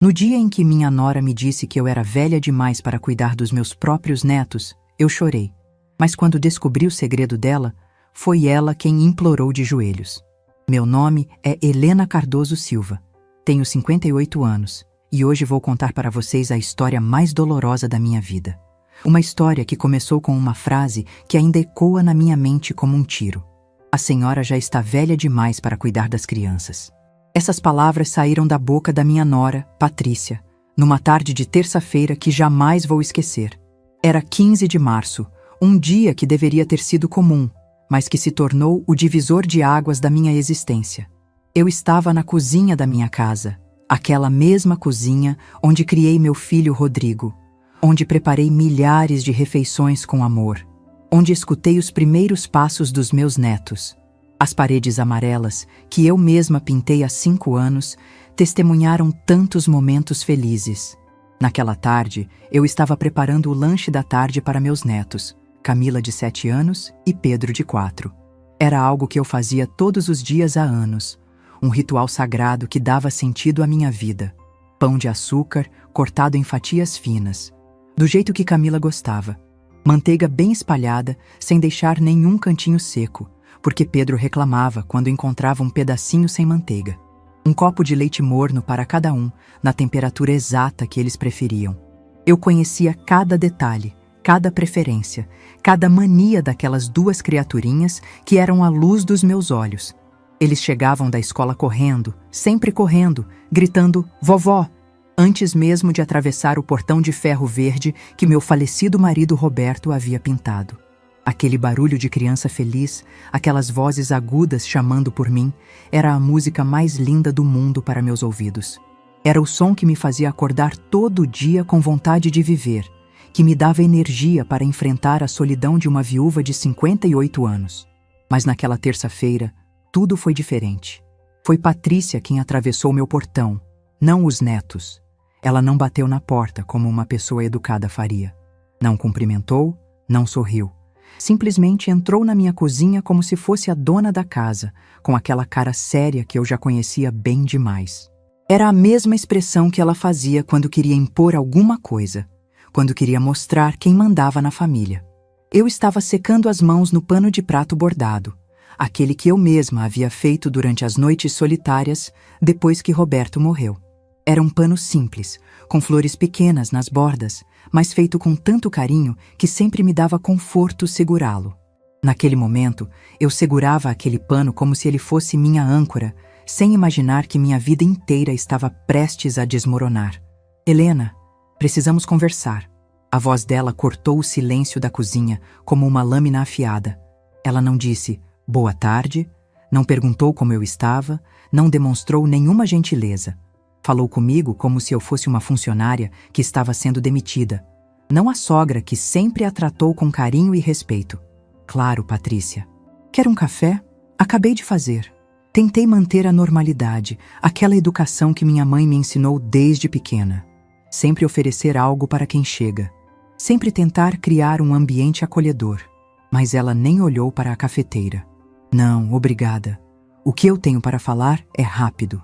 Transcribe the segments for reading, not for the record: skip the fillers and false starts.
No dia em que minha nora me disse que eu era velha demais para cuidar dos meus próprios netos, eu chorei. Mas quando descobri o segredo dela, foi ela quem implorou de joelhos. Meu nome é Helena Cardoso Silva. Tenho 58 anos e hoje vou contar para vocês a história mais dolorosa da minha vida. Uma história que começou com uma frase que ainda ecoa na minha mente como um tiro. A senhora já está velha demais para cuidar das crianças. Essas palavras saíram da boca da minha nora, Patrícia, numa tarde de terça-feira que jamais vou esquecer. Era 15 de março, um dia que deveria ter sido comum, mas que se tornou o divisor de águas da minha existência. Eu estava na cozinha da minha casa, aquela mesma cozinha onde criei meu filho Rodrigo, onde preparei milhares de refeições com amor, onde escutei os primeiros passos dos meus netos. As paredes amarelas, que eu mesma pintei há 5 anos, testemunharam tantos momentos felizes. Naquela tarde, eu estava preparando o lanche da tarde para meus netos, Camila de 7 anos e Pedro de 4. Era algo que eu fazia todos os dias há anos, um ritual sagrado que dava sentido à minha vida. Pão de açúcar cortado em fatias finas, do jeito que Camila gostava. Manteiga bem espalhada, sem deixar nenhum cantinho seco, porque Pedro reclamava quando encontrava um pedacinho sem manteiga. Um copo de leite morno para cada um, na temperatura exata que eles preferiam. Eu conhecia cada detalhe, cada preferência, cada mania daquelas 2 criaturinhas que eram a luz dos meus olhos. Eles chegavam da escola correndo, sempre correndo, gritando "vovó", antes mesmo de atravessar o portão de ferro verde que meu falecido marido Roberto havia pintado. Aquele barulho de criança feliz, aquelas vozes agudas chamando por mim, era a música mais linda do mundo para meus ouvidos. Era o som que me fazia acordar todo dia com vontade de viver, que me dava energia para enfrentar a solidão de uma viúva de 58 anos. Mas naquela terça-feira, tudo foi diferente. Foi Patrícia quem atravessou meu portão, não os netos. Ela não bateu na porta como uma pessoa educada faria. Não cumprimentou, não sorriu. Simplesmente entrou na minha cozinha como se fosse a dona da casa, com aquela cara séria que eu já conhecia bem demais. Era a mesma expressão que ela fazia quando queria impor alguma coisa, quando queria mostrar quem mandava na família. Eu estava secando as mãos no pano de prato bordado, aquele que eu mesma havia feito durante as noites solitárias depois que Roberto morreu. Era um pano simples, com flores pequenas nas bordas, mas feito com tanto carinho que sempre me dava conforto segurá-lo. Naquele momento, eu segurava aquele pano como se ele fosse minha âncora, sem imaginar que minha vida inteira estava prestes a desmoronar. "Helena, precisamos conversar." A voz dela cortou o silêncio da cozinha como uma lâmina afiada. Ela não disse "boa tarde", não perguntou como eu estava, não demonstrou nenhuma gentileza. Falou comigo como se eu fosse uma funcionária que estava sendo demitida, não a sogra que sempre a tratou com carinho e respeito. "Claro, Patrícia. Quer um café? Acabei de fazer." Tentei manter a normalidade, aquela educação que minha mãe me ensinou desde pequena. Sempre oferecer algo para quem chega. Sempre tentar criar um ambiente acolhedor. Mas ela nem olhou para a cafeteira. "Não, obrigada. O que eu tenho para falar é rápido."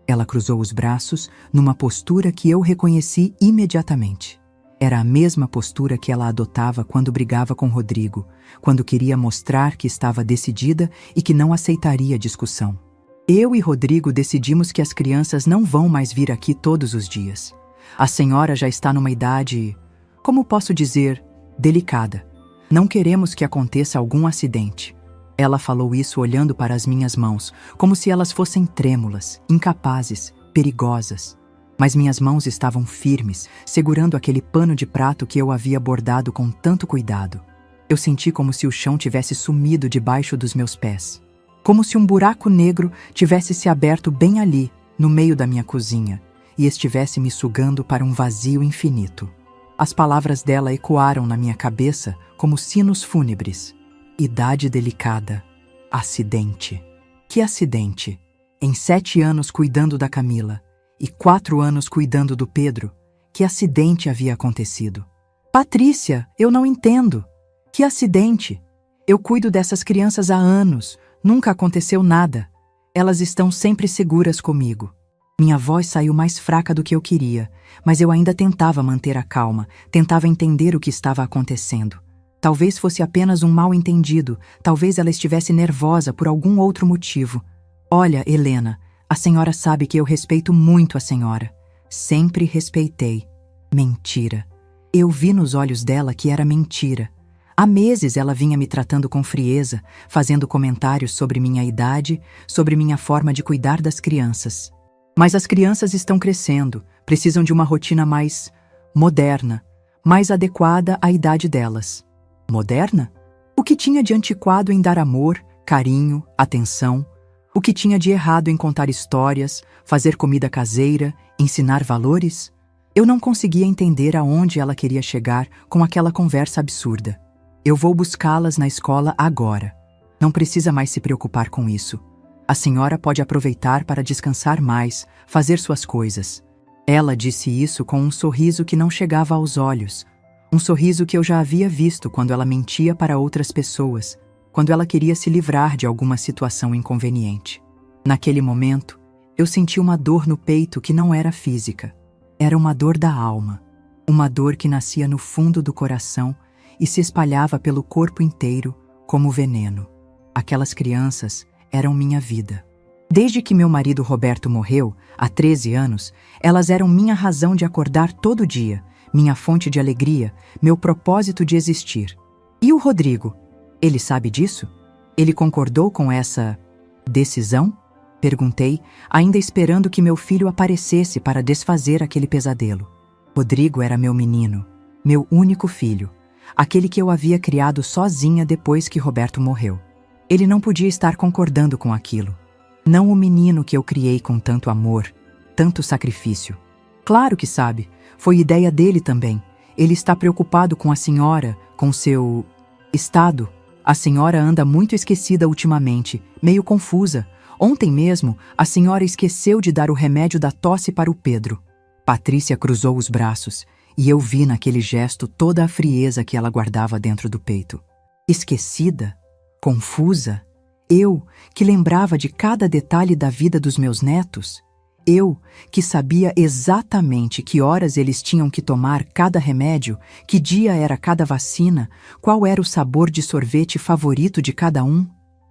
Ela cruzou os braços numa postura que eu reconheci imediatamente. Era a mesma postura que ela adotava quando brigava com Rodrigo, quando queria mostrar que estava decidida e que não aceitaria discussão. "Eu e Rodrigo decidimos que as crianças não vão mais vir aqui todos os dias. A senhora já está numa idade, como posso dizer, delicada. Não queremos que aconteça algum acidente." Ela falou isso olhando para as minhas mãos, como se elas fossem trêmulas, incapazes, perigosas. Mas minhas mãos estavam firmes, segurando aquele pano de prato que eu havia bordado com tanto cuidado. Eu senti como se o chão tivesse sumido debaixo dos meus pés. Como se um buraco negro tivesse se aberto bem ali, no meio da minha cozinha, e estivesse me sugando para um vazio infinito. As palavras dela ecoaram na minha cabeça como sinos fúnebres. Idade delicada. Acidente. Que acidente? Em 7 anos cuidando da Camila e 4 anos cuidando do Pedro, que acidente havia acontecido? "Patrícia, eu não entendo. Que acidente? Eu cuido dessas crianças há anos, nunca aconteceu nada. Elas estão sempre seguras comigo." Minha voz saiu mais fraca do que eu queria, mas eu ainda tentava manter a calma, tentava entender o que estava acontecendo. Talvez fosse apenas um mal-entendido, talvez ela estivesse nervosa por algum outro motivo. Olha, Helena, a senhora sabe que eu respeito muito a senhora. Sempre respeitei. Mentira. Eu vi nos olhos dela que era mentira. Há meses ela vinha me tratando com frieza, fazendo comentários sobre minha idade, sobre minha forma de cuidar das crianças. Mas as crianças estão crescendo, precisam de uma rotina mais moderna, mais adequada à idade delas. Moderna? O que tinha de antiquado em dar amor, carinho, atenção? O que tinha de errado em contar histórias, fazer comida caseira, ensinar valores? Eu não conseguia entender aonde ela queria chegar com aquela conversa absurda. Eu vou buscá-las na escola agora. Não precisa mais se preocupar com isso. A senhora pode aproveitar para descansar mais, fazer suas coisas. Ela disse isso com um sorriso que não chegava aos olhos. Um sorriso que eu já havia visto quando ela mentia para outras pessoas, quando ela queria se livrar de alguma situação inconveniente. Naquele momento, eu senti uma dor no peito que não era física. Era uma dor da alma. Uma dor que nascia no fundo do coração e se espalhava pelo corpo inteiro como veneno. Aquelas crianças eram minha vida. Desde que meu marido Roberto morreu, há 13 anos, elas eram minha razão de acordar todo dia, minha fonte de alegria, meu propósito de existir. E o Rodrigo? Ele sabe disso? Ele concordou com essa decisão? Perguntei, ainda esperando que meu filho aparecesse para desfazer aquele pesadelo. Rodrigo era meu menino, meu único filho, aquele que eu havia criado sozinha depois que Roberto morreu. Ele não podia estar concordando com aquilo. Não o menino que eu criei com tanto amor, tanto sacrifício. Claro que sabe, foi ideia dele também. Ele está preocupado com a senhora, com seu estado. A senhora anda muito esquecida ultimamente, meio confusa. Ontem mesmo, a senhora esqueceu de dar o remédio da tosse para o Pedro. Patrícia cruzou os braços, e eu vi naquele gesto toda a frieza que ela guardava dentro do peito. Esquecida? Confusa? Eu, que lembrava de cada detalhe da vida dos meus netos? Eu, que sabia exatamente que horas eles tinham que tomar cada remédio, que dia era cada vacina, qual era o sabor de sorvete favorito de cada um?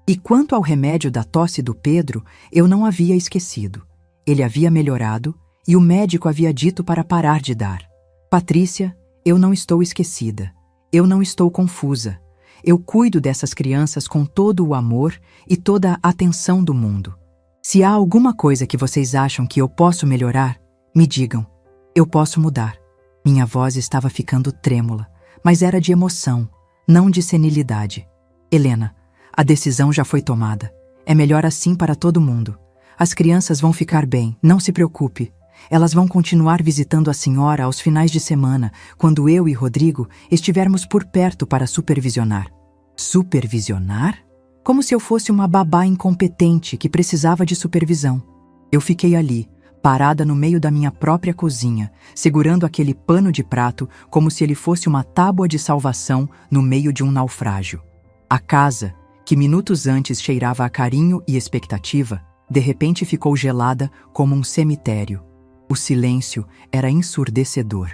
E quanto ao remédio da tosse do Pedro, eu não havia esquecido. Ele havia melhorado e o médico havia dito para parar de dar. Patrícia, eu não estou esquecida. Eu não estou confusa. Eu cuido dessas crianças com todo o amor e toda a atenção do mundo. Se há alguma coisa que vocês acham que eu posso melhorar, me digam. Eu posso mudar. Minha voz estava ficando trêmula, mas era de emoção, não de senilidade. Helena, a decisão já foi tomada. É melhor assim para todo mundo. As crianças vão ficar bem, não se preocupe. Elas vão continuar visitando a senhora aos finais de semana, quando eu e Rodrigo estivermos por perto para supervisionar. Supervisionar? Como se eu fosse uma babá incompetente que precisava de supervisão. Eu fiquei ali, parada no meio da minha própria cozinha, segurando aquele pano de prato como se ele fosse uma tábua de salvação no meio de um naufrágio. A casa, que minutos antes cheirava a carinho e expectativa, de repente ficou gelada como um cemitério. O silêncio era ensurdecedor.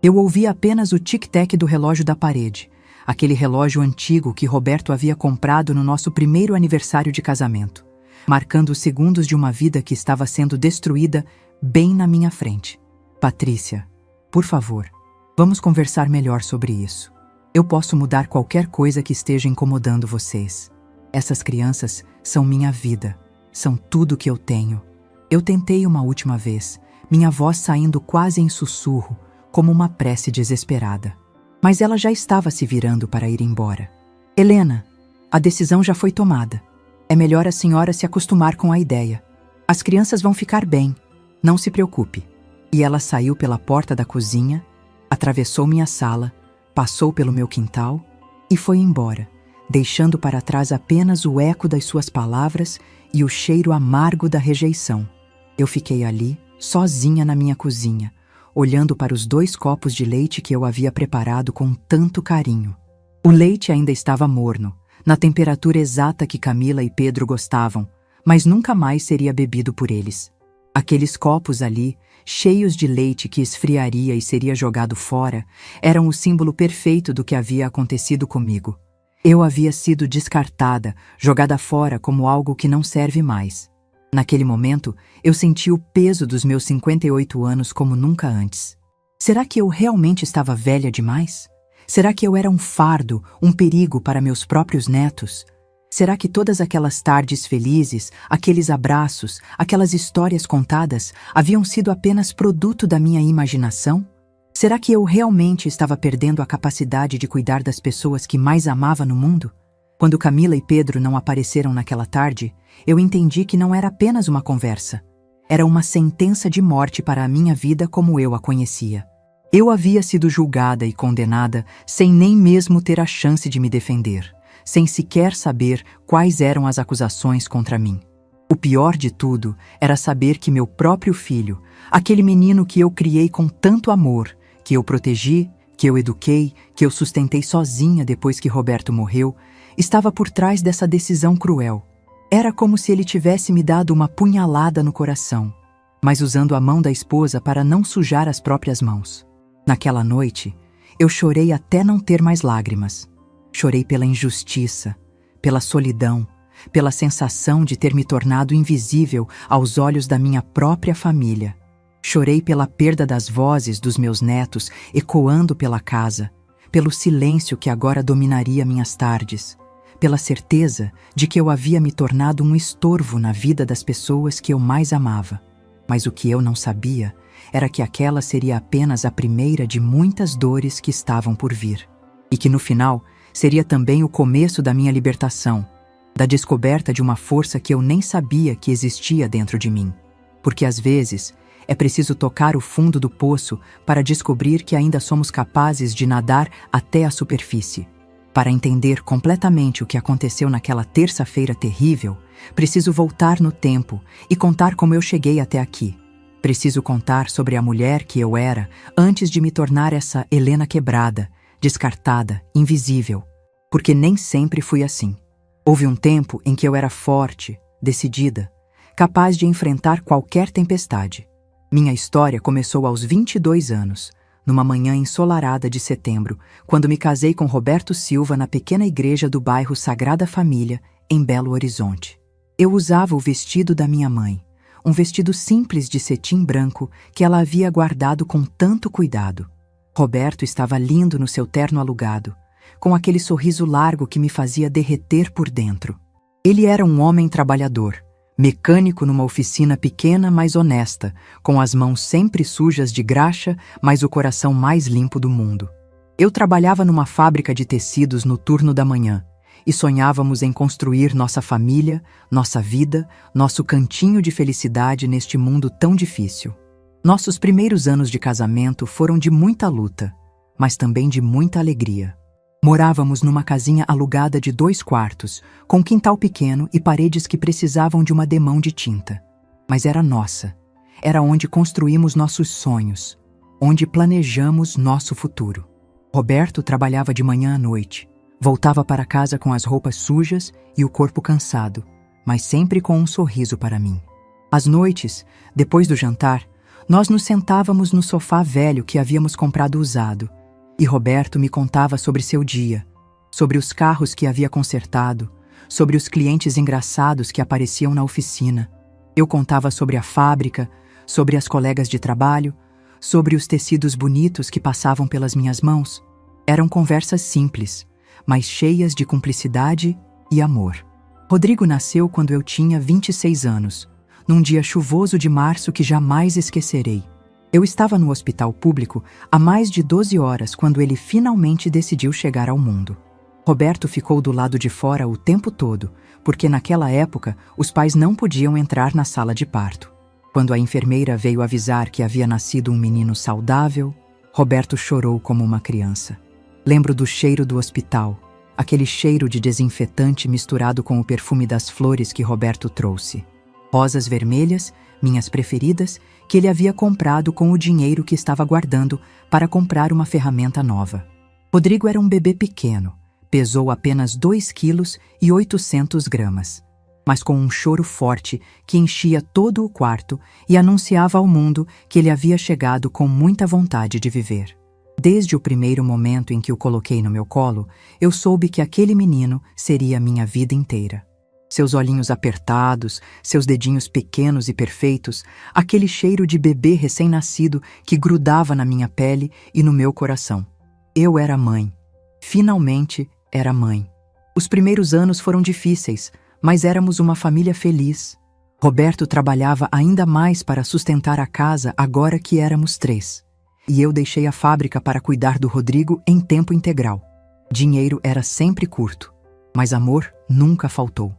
Eu ouvia apenas o tic-tac do relógio da parede, aquele relógio antigo que Roberto havia comprado no nosso primeiro aniversário de casamento, marcando os segundos de uma vida que estava sendo destruída bem na minha frente. Patrícia, por favor, vamos conversar melhor sobre isso. Eu posso mudar qualquer coisa que esteja incomodando vocês. Essas crianças são minha vida, são tudo que eu tenho. Eu tentei uma última vez, minha voz saindo quase em sussurro, como uma prece desesperada. Mas ela já estava se virando para ir embora. Helena, a decisão já foi tomada. É melhor a senhora se acostumar com a ideia. As crianças vão ficar bem, não se preocupe. E ela saiu pela porta da cozinha, atravessou minha sala, passou pelo meu quintal e foi embora, deixando para trás apenas o eco das suas palavras e o cheiro amargo da rejeição. Eu fiquei ali, sozinha na minha cozinha, olhando para os 2 copos de leite que eu havia preparado com tanto carinho. O leite ainda estava morno, na temperatura exata que Camila e Pedro gostavam, mas nunca mais seria bebido por eles. Aqueles copos ali, cheios de leite que esfriaria e seria jogado fora, eram o símbolo perfeito do que havia acontecido comigo. Eu havia sido descartada, jogada fora como algo que não serve mais. Naquele momento, eu senti o peso dos meus 58 anos como nunca antes. Será que eu realmente estava velha demais? Será que eu era um fardo, um perigo para meus próprios netos? Será que todas aquelas tardes felizes, aqueles abraços, aquelas histórias contadas haviam sido apenas produto da minha imaginação? Será que eu realmente estava perdendo a capacidade de cuidar das pessoas que mais amava no mundo? Quando Camila e Pedro não apareceram naquela tarde, eu entendi que não era apenas uma conversa. Era uma sentença de morte para a minha vida como eu a conhecia. Eu havia sido julgada e condenada sem nem mesmo ter a chance de me defender, sem sequer saber quais eram as acusações contra mim. O pior de tudo era saber que meu próprio filho, aquele menino que eu criei com tanto amor, que eu protegi, que eu eduquei, que eu sustentei sozinha depois que Roberto morreu, estava por trás dessa decisão cruel. Era como se ele tivesse me dado uma punhalada no coração, mas usando a mão da esposa para não sujar as próprias mãos. Naquela noite, eu chorei até não ter mais lágrimas. Chorei pela injustiça, pela solidão, pela sensação de ter me tornado invisível aos olhos da minha própria família. Chorei pela perda das vozes dos meus netos ecoando pela casa, pelo silêncio que agora dominaria minhas tardes, pela certeza de que eu havia me tornado um estorvo na vida das pessoas que eu mais amava. Mas o que eu não sabia era que aquela seria apenas a primeira de muitas dores que estavam por vir. E que no final seria também o começo da minha libertação, da descoberta de uma força que eu nem sabia que existia dentro de mim. Porque às vezes é preciso tocar o fundo do poço para descobrir que ainda somos capazes de nadar até a superfície. Para entender completamente o que aconteceu naquela terça-feira terrível, preciso voltar no tempo e contar como eu cheguei até aqui. Preciso contar sobre a mulher que eu era antes de me tornar essa Helena quebrada, descartada, invisível. Porque nem sempre fui assim. Houve um tempo em que eu era forte, decidida, capaz de enfrentar qualquer tempestade. Minha história começou aos 22 anos, numa manhã ensolarada de setembro, quando me casei com Roberto Silva na pequena igreja do bairro Sagrada Família, em Belo Horizonte. Eu usava o vestido da minha mãe, um vestido simples de cetim branco que ela havia guardado com tanto cuidado. Roberto estava lindo no seu terno alugado, com aquele sorriso largo que me fazia derreter por dentro. Ele era um homem trabalhador, mecânico numa oficina pequena, mas honesta, com as mãos sempre sujas de graxa, mas o coração mais limpo do mundo. Eu trabalhava numa fábrica de tecidos no turno da manhã, e sonhávamos em construir nossa família, nossa vida, nosso cantinho de felicidade neste mundo tão difícil. Nossos primeiros anos de casamento foram de muita luta, mas também de muita alegria. Morávamos numa casinha alugada de 2 quartos, com quintal pequeno e paredes que precisavam de uma demão de tinta. Mas era nossa. Era onde construímos nossos sonhos, onde planejamos nosso futuro. Roberto trabalhava de manhã à noite. Voltava para casa com as roupas sujas e o corpo cansado, mas sempre com um sorriso para mim. Às noites, depois do jantar, nós nos sentávamos no sofá velho que havíamos comprado usado, e Roberto me contava sobre seu dia, sobre os carros que havia consertado, sobre os clientes engraçados que apareciam na oficina. Eu contava sobre a fábrica, sobre as colegas de trabalho, sobre os tecidos bonitos que passavam pelas minhas mãos. Eram conversas simples, mas cheias de cumplicidade e amor. Rodrigo nasceu quando eu tinha 26 anos, num dia chuvoso de março que jamais esquecerei. Eu estava no hospital público há mais de 12 horas quando ele finalmente decidiu chegar ao mundo. Roberto ficou do lado de fora o tempo todo, porque naquela época os pais não podiam entrar na sala de parto. Quando a enfermeira veio avisar que havia nascido um menino saudável, Roberto chorou como uma criança. Lembro do cheiro do hospital, aquele cheiro de desinfetante misturado com o perfume das flores que Roberto trouxe. Rosas vermelhas, minhas preferidas, que ele havia comprado com o dinheiro que estava guardando para comprar uma ferramenta nova. Rodrigo era um bebê pequeno, pesou apenas 2 quilos e 800 gramas. mas com um choro forte que enchia todo o quarto e anunciava ao mundo que ele havia chegado com muita vontade de viver. Desde o primeiro momento em que o coloquei no meu colo, eu soube que aquele menino seria a minha vida inteira. Seus olhinhos apertados, seus dedinhos pequenos e perfeitos, aquele cheiro de bebê recém-nascido que grudava na minha pele e no meu coração. Eu era mãe. Finalmente era mãe. Os primeiros anos foram difíceis, mas éramos uma família feliz. Roberto trabalhava ainda mais para sustentar a casa agora que éramos 3. E eu deixei a fábrica para cuidar do Rodrigo em tempo integral. Dinheiro era sempre curto, mas amor nunca faltou.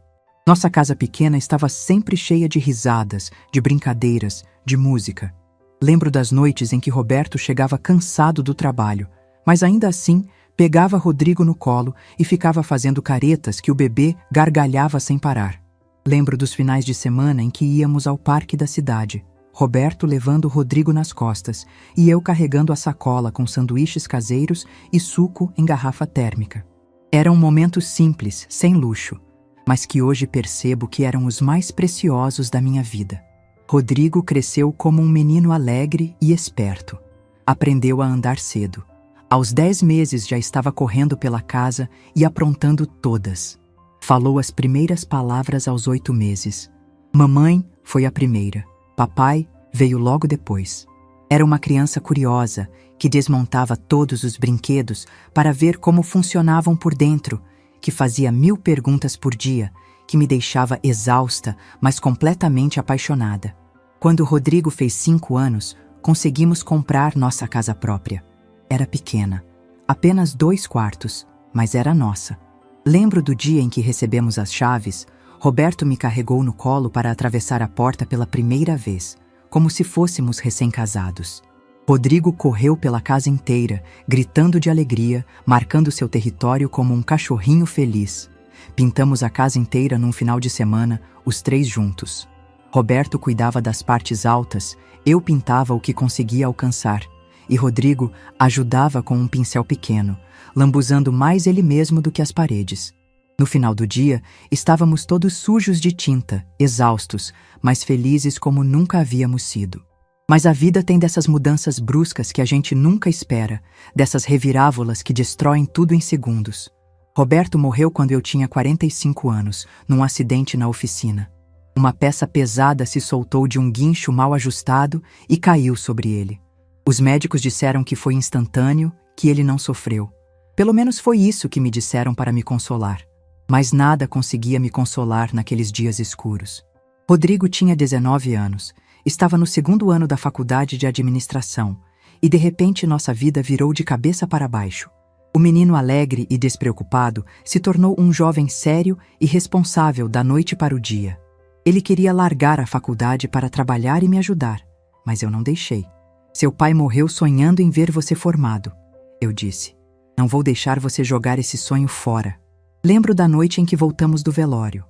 Nossa casa pequena estava sempre cheia de risadas, de brincadeiras, de música. Lembro das noites em que Roberto chegava cansado do trabalho, mas ainda assim pegava Rodrigo no colo e ficava fazendo caretas que o bebê gargalhava sem parar. Lembro dos finais de semana em que íamos ao parque da cidade, Roberto levando Rodrigo nas costas e eu carregando a sacola com sanduíches caseiros e suco em garrafa térmica. Eram momentos simples, sem luxo, mas que hoje percebo que eram os mais preciosos da minha vida. Rodrigo cresceu como um menino alegre e esperto. Aprendeu a andar cedo. Aos 10 meses já estava correndo pela casa e aprontando todas. Falou as primeiras palavras aos 8 meses. Mamãe foi a primeira. Papai veio logo depois. Era uma criança curiosa que desmontava todos os brinquedos para ver como funcionavam por dentro, que fazia 1000 perguntas por dia, que me deixava exausta, mas completamente apaixonada. Quando Rodrigo fez 5 anos, conseguimos comprar nossa casa própria. Era pequena, apenas 2 quartos, mas era nossa. Lembro do dia em que recebemos as chaves, Roberto me carregou no colo para atravessar a porta pela primeira vez, como se fôssemos recém-casados. Rodrigo correu pela casa inteira, gritando de alegria, marcando seu território como um cachorrinho feliz. Pintamos a casa inteira num final de semana, os 3 juntos. Roberto cuidava das partes altas, eu pintava o que conseguia alcançar, e Rodrigo ajudava com um pincel pequeno, lambuzando mais ele mesmo do que as paredes. No final do dia, estávamos todos sujos de tinta, exaustos, mas felizes como nunca havíamos sido. Mas a vida tem dessas mudanças bruscas que a gente nunca espera, dessas revirávolas que destroem tudo em segundos. Roberto morreu quando eu tinha 45 anos, num acidente na oficina. Uma peça pesada se soltou de um guincho mal ajustado e caiu sobre ele. Os médicos disseram que foi instantâneo, que ele não sofreu. Pelo menos foi isso que me disseram para me consolar. Mas nada conseguia me consolar naqueles dias escuros. Rodrigo tinha 19 anos. Estava no 2º ano da faculdade de administração, e de repente nossa vida virou de cabeça para baixo. O menino alegre e despreocupado se tornou um jovem sério e responsável da noite para o dia. Ele queria largar a faculdade para trabalhar e me ajudar, mas eu não deixei. Seu pai morreu sonhando em ver você formado. Eu disse, não vou deixar você jogar esse sonho fora. Lembro da noite em que voltamos do velório.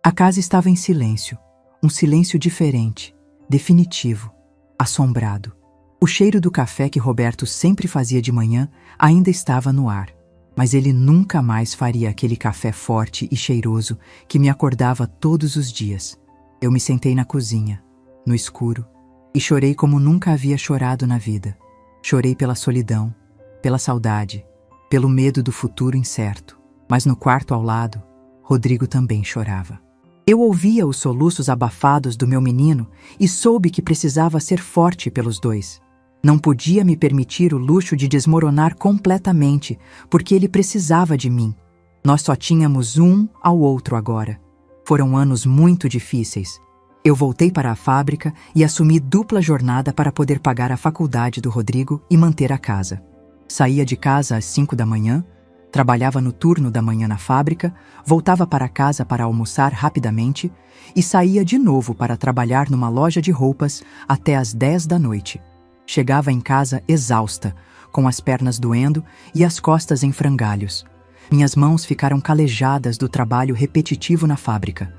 A casa estava em silêncio, um silêncio diferente. Definitivo, assombrado. O cheiro do café que Roberto sempre fazia de manhã ainda estava no ar, mas ele nunca mais faria aquele café forte e cheiroso que me acordava todos os dias. Eu me sentei na cozinha, no escuro, e chorei como nunca havia chorado na vida. Chorei pela solidão, pela saudade, pelo medo do futuro incerto. Mas no quarto ao lado, Rodrigo também chorava. Eu ouvia os soluços abafados do meu menino e soube que precisava ser forte pelos 2. Não podia me permitir o luxo de desmoronar completamente, porque ele precisava de mim. Nós só tínhamos um ao outro agora. Foram anos muito difíceis. Eu voltei para a fábrica e assumi dupla jornada para poder pagar a faculdade do Rodrigo e manter a casa. Saía de casa às 5 da manhã, trabalhava no turno da manhã na fábrica, voltava para casa para almoçar rapidamente e saía de novo para trabalhar numa loja de roupas até às 10 da noite. Chegava em casa exausta, com as pernas doendo e as costas em frangalhos. Minhas mãos ficaram calejadas do trabalho repetitivo na fábrica.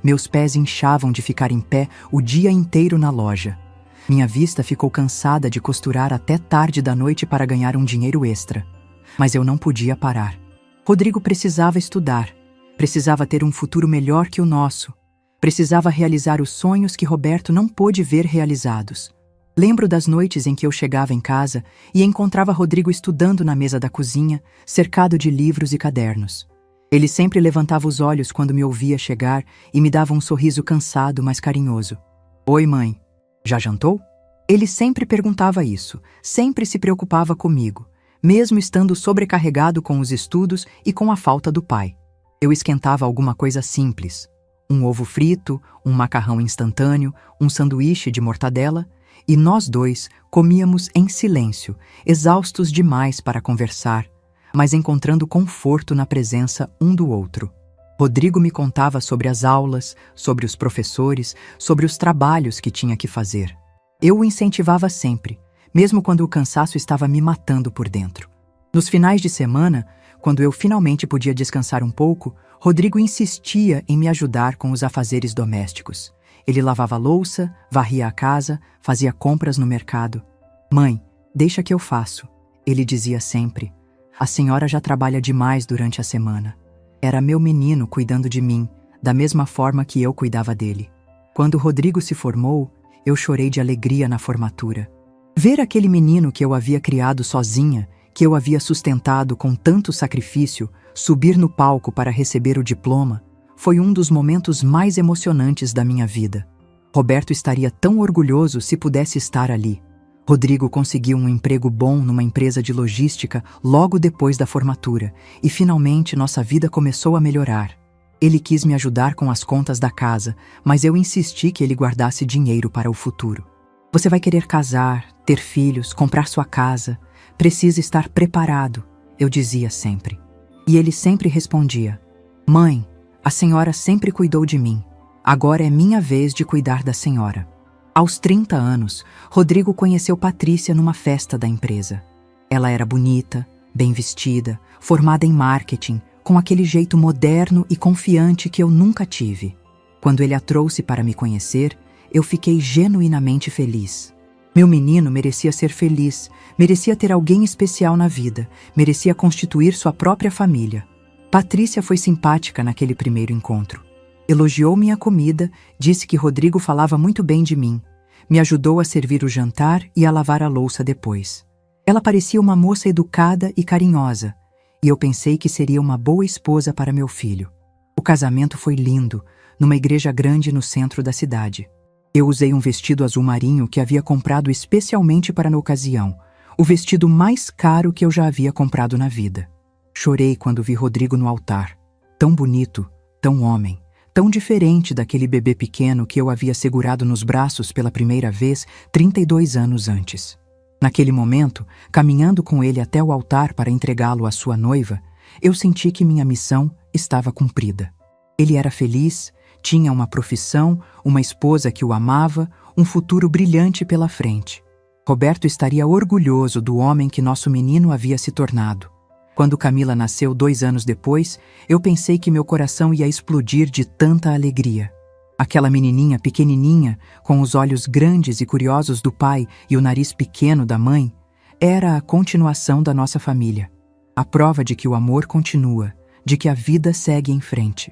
Meus pés inchavam de ficar em pé o dia inteiro na loja. Minha vista ficou cansada de costurar até tarde da noite para ganhar um dinheiro extra. Mas eu não podia parar. Rodrigo precisava estudar. Precisava ter um futuro melhor que o nosso. Precisava realizar os sonhos que Roberto não pôde ver realizados. Lembro das noites em que eu chegava em casa e encontrava Rodrigo estudando na mesa da cozinha, cercado de livros e cadernos. Ele sempre levantava os olhos quando me ouvia chegar e me dava um sorriso cansado, mas carinhoso. "Oi, mãe. Já jantou?" Ele sempre perguntava isso, sempre se preocupava comigo, mesmo estando sobrecarregado com os estudos e com a falta do pai. Eu esquentava alguma coisa simples, um ovo frito, um macarrão instantâneo, um sanduíche de mortadela, e nós dois comíamos em silêncio, exaustos demais para conversar, mas encontrando conforto na presença um do outro. Rodrigo me contava sobre as aulas, sobre os professores, sobre os trabalhos que tinha que fazer. Eu o incentivava sempre, mesmo quando o cansaço estava me matando por dentro. Nos finais de semana, quando eu finalmente podia descansar um pouco, Rodrigo insistia em me ajudar com os afazeres domésticos. Ele lavava a louça, varria a casa, fazia compras no mercado. "Mãe, deixa que eu faço", ele dizia sempre. "A senhora já trabalha demais durante a semana." Era meu menino cuidando de mim, da mesma forma que eu cuidava dele. Quando Rodrigo se formou, eu chorei de alegria na formatura. Ver aquele menino que eu havia criado sozinha, que eu havia sustentado com tanto sacrifício, subir no palco para receber o diploma, foi um dos momentos mais emocionantes da minha vida. Roberto estaria tão orgulhoso se pudesse estar ali. Rodrigo conseguiu um emprego bom numa empresa de logística logo depois da formatura, e finalmente nossa vida começou a melhorar. Ele quis me ajudar com as contas da casa, mas eu insisti que ele guardasse dinheiro para o futuro. "Você vai querer casar, ter filhos, comprar sua casa. Precisa estar preparado", eu dizia sempre. E ele sempre respondia: "Mãe, a senhora sempre cuidou de mim. Agora é minha vez de cuidar da senhora." Aos 30 anos, Rodrigo conheceu Patrícia numa festa da empresa. Ela era bonita, bem vestida, formada em marketing, com aquele jeito moderno e confiante que eu nunca tive. Quando ele a trouxe para me conhecer, eu fiquei genuinamente feliz. Meu menino merecia ser feliz, merecia ter alguém especial na vida, merecia constituir sua própria família. Patrícia foi simpática naquele primeiro encontro. Elogiou minha comida, disse que Rodrigo falava muito bem de mim, me ajudou a servir o jantar e a lavar a louça depois. Ela parecia uma moça educada e carinhosa, e eu pensei que seria uma boa esposa para meu filho. O casamento foi lindo, numa igreja grande no centro da cidade. Eu usei um vestido azul marinho que havia comprado especialmente para a ocasião, o vestido mais caro que eu já havia comprado na vida. Chorei quando vi Rodrigo no altar, tão bonito, tão homem, tão diferente daquele bebê pequeno que eu havia segurado nos braços pela primeira vez 32 anos antes. Naquele momento, caminhando com ele até o altar para entregá-lo à sua noiva, eu senti que minha missão estava cumprida. Ele era feliz, tinha uma profissão, uma esposa que o amava, um futuro brilhante pela frente. Roberto estaria orgulhoso do homem que nosso menino havia se tornado. Quando Camila nasceu 2 anos depois, eu pensei que meu coração ia explodir de tanta alegria. Aquela menininha pequenininha, com os olhos grandes e curiosos do pai e o nariz pequeno da mãe, era a continuação da nossa família. A prova de que o amor continua, de que a vida segue em frente.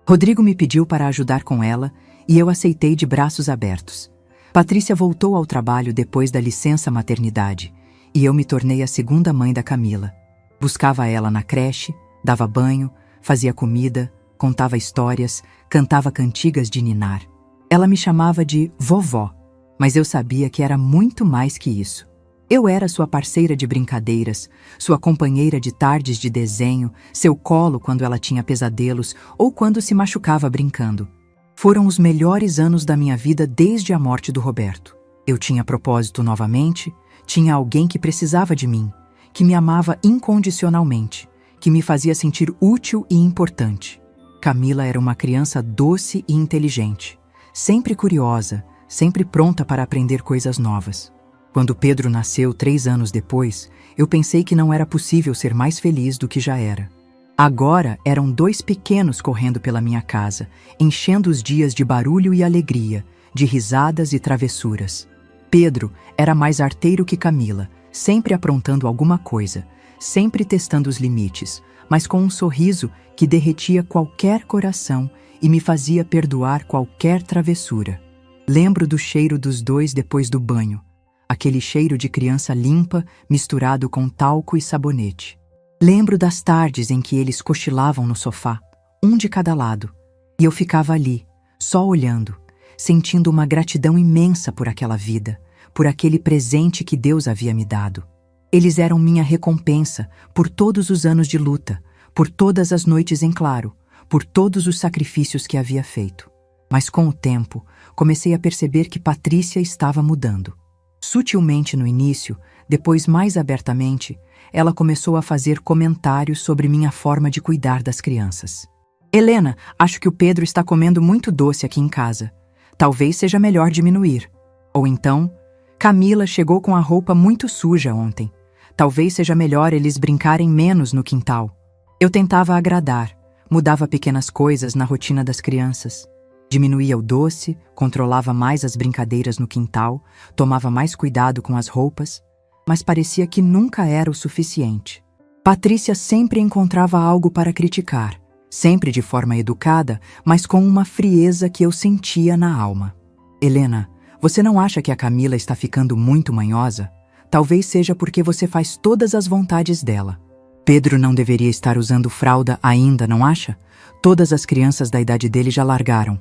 Rodrigo me pediu para ajudar com ela e eu aceitei de braços abertos. Patrícia voltou ao trabalho depois da licença maternidade e eu me tornei a segunda mãe da Camila. Buscava ela na creche, dava banho, fazia comida, contava histórias, cantava cantigas de ninar. Ela me chamava de vovó, mas eu sabia que era muito mais que isso. Eu era sua parceira de brincadeiras, sua companheira de tardes de desenho, seu colo quando ela tinha pesadelos ou quando se machucava brincando. Foram os melhores anos da minha vida desde a morte do Roberto. Eu tinha propósito novamente, tinha alguém que precisava de mim, que me amava incondicionalmente, que me fazia sentir útil e importante. Camila era uma criança doce e inteligente, sempre curiosa, sempre pronta para aprender coisas novas. Quando Pedro nasceu 3 anos depois, eu pensei que não era possível ser mais feliz do que já era. Agora eram 2 pequenos correndo pela minha casa, enchendo os dias de barulho e alegria, de risadas e travessuras. Pedro era mais arteiro que Camila, sempre aprontando alguma coisa, sempre testando os limites, mas com um sorriso que derretia qualquer coração e me fazia perdoar qualquer travessura. Lembro do cheiro dos dois depois do banho, aquele cheiro de criança limpa misturado com talco e sabonete. Lembro das tardes em que eles cochilavam no sofá, um de cada lado, e eu ficava ali, só olhando, sentindo uma gratidão imensa por aquela vida, por aquele presente que Deus havia me dado. Eles eram minha recompensa por todos os anos de luta, por todas as noites em claro, por todos os sacrifícios que havia feito. Mas com o tempo, comecei a perceber que Patrícia estava mudando. Sutilmente no início, depois mais abertamente, ela começou a fazer comentários sobre minha forma de cuidar das crianças. Helena, acho que o Pedro está comendo muito doce aqui em casa. Talvez seja melhor diminuir. Ou então, Camila chegou com a roupa muito suja ontem. Talvez seja melhor eles brincarem menos no quintal. Eu tentava agradar, mudava pequenas coisas na rotina das crianças. Diminuía o doce, controlava mais as brincadeiras no quintal, tomava mais cuidado com as roupas, mas parecia que nunca era o suficiente. Patrícia sempre encontrava algo para criticar, sempre de forma educada, mas com uma frieza que eu sentia na alma. Helena, você não acha que a Camila está ficando muito manhosa? Talvez seja porque você faz todas as vontades dela. Pedro não deveria estar usando fralda ainda, não acha? Todas as crianças da idade dele já largaram.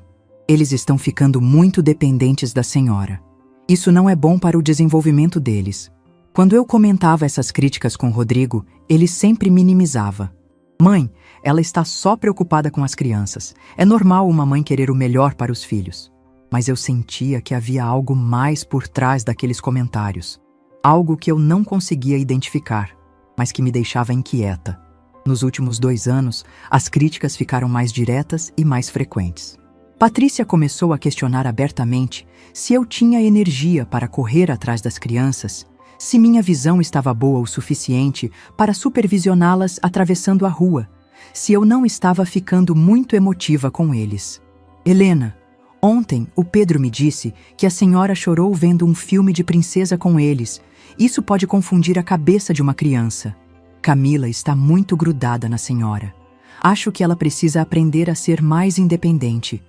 Eles estão ficando muito dependentes da senhora. Isso não é bom para o desenvolvimento deles. Quando eu comentava essas críticas com Rodrigo, ele sempre minimizava. Mãe, ela está só preocupada com as crianças. É normal uma mãe querer o melhor para os filhos. Mas eu sentia que havia algo mais por trás daqueles comentários. Algo que eu não conseguia identificar, mas que me deixava inquieta. Nos últimos 2 anos, as críticas ficaram mais diretas e mais frequentes. Patrícia começou a questionar abertamente se eu tinha energia para correr atrás das crianças, se minha visão estava boa o suficiente para supervisioná-las atravessando a rua, se eu não estava ficando muito emotiva com eles. Helena, ontem o Pedro me disse que a senhora chorou vendo um filme de princesa com eles. Isso pode confundir a cabeça de uma criança. Camila está muito grudada na senhora. Acho que ela precisa aprender a ser mais independente.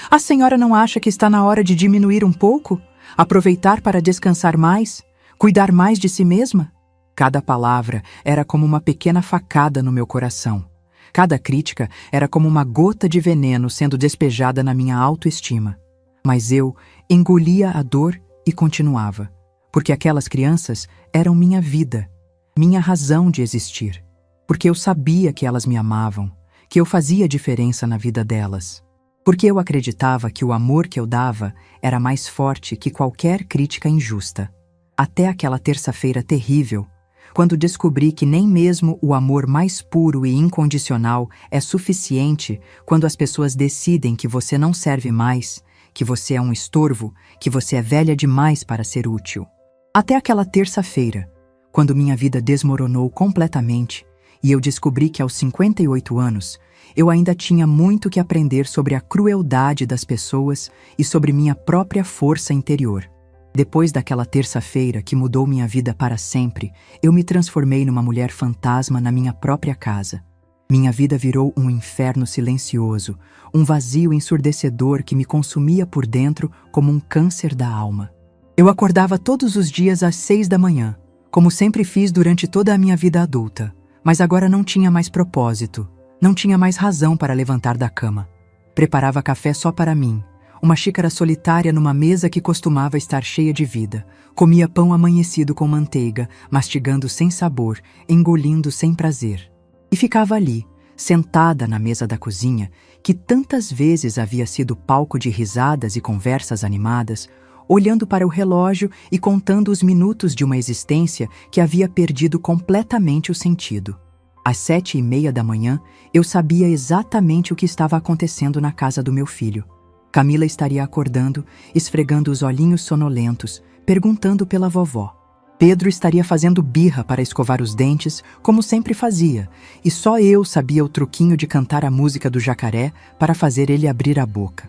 A senhora não acha que está na hora de diminuir um pouco? Aproveitar para descansar mais? Cuidar mais de si mesma? Cada palavra era como uma pequena facada no meu coração. Cada crítica era como uma gota de veneno sendo despejada na minha autoestima. Mas eu engolia a dor e continuava, porque aquelas crianças eram minha vida, minha razão de existir. Porque eu sabia que elas me amavam, que eu fazia diferença na vida delas. Porque eu acreditava que o amor que eu dava era mais forte que qualquer crítica injusta. Até aquela terça-feira terrível, quando descobri que nem mesmo o amor mais puro e incondicional é suficiente quando as pessoas decidem que você não serve mais, que você é um estorvo, que você é velha demais para ser útil. Até aquela terça-feira, quando minha vida desmoronou completamente e eu descobri que aos 58 anos, eu ainda tinha muito que aprender sobre a crueldade das pessoas e sobre minha própria força interior. Depois daquela terça-feira que mudou minha vida para sempre, eu me transformei numa mulher fantasma na minha própria casa. Minha vida virou um inferno silencioso, um vazio ensurdecedor que me consumia por dentro como um câncer da alma. Eu acordava todos os dias às 6 da manhã, como sempre fiz durante toda a minha vida adulta, mas agora não tinha mais propósito. Não tinha mais razão para levantar da cama. Preparava café só para mim, uma xícara solitária numa mesa que costumava estar cheia de vida. Comia pão amanhecido com manteiga, mastigando sem sabor, engolindo sem prazer. E ficava ali, sentada na mesa da cozinha, que tantas vezes havia sido palco de risadas e conversas animadas, olhando para o relógio e contando os minutos de uma existência que havia perdido completamente o sentido. Às 7h30 da manhã, eu sabia exatamente o que estava acontecendo na casa do meu filho. Camila estaria acordando, esfregando os olhinhos sonolentos, perguntando pela vovó. Pedro estaria fazendo birra para escovar os dentes, como sempre fazia, e só eu sabia o truquinho de cantar a música do jacaré para fazer ele abrir a boca.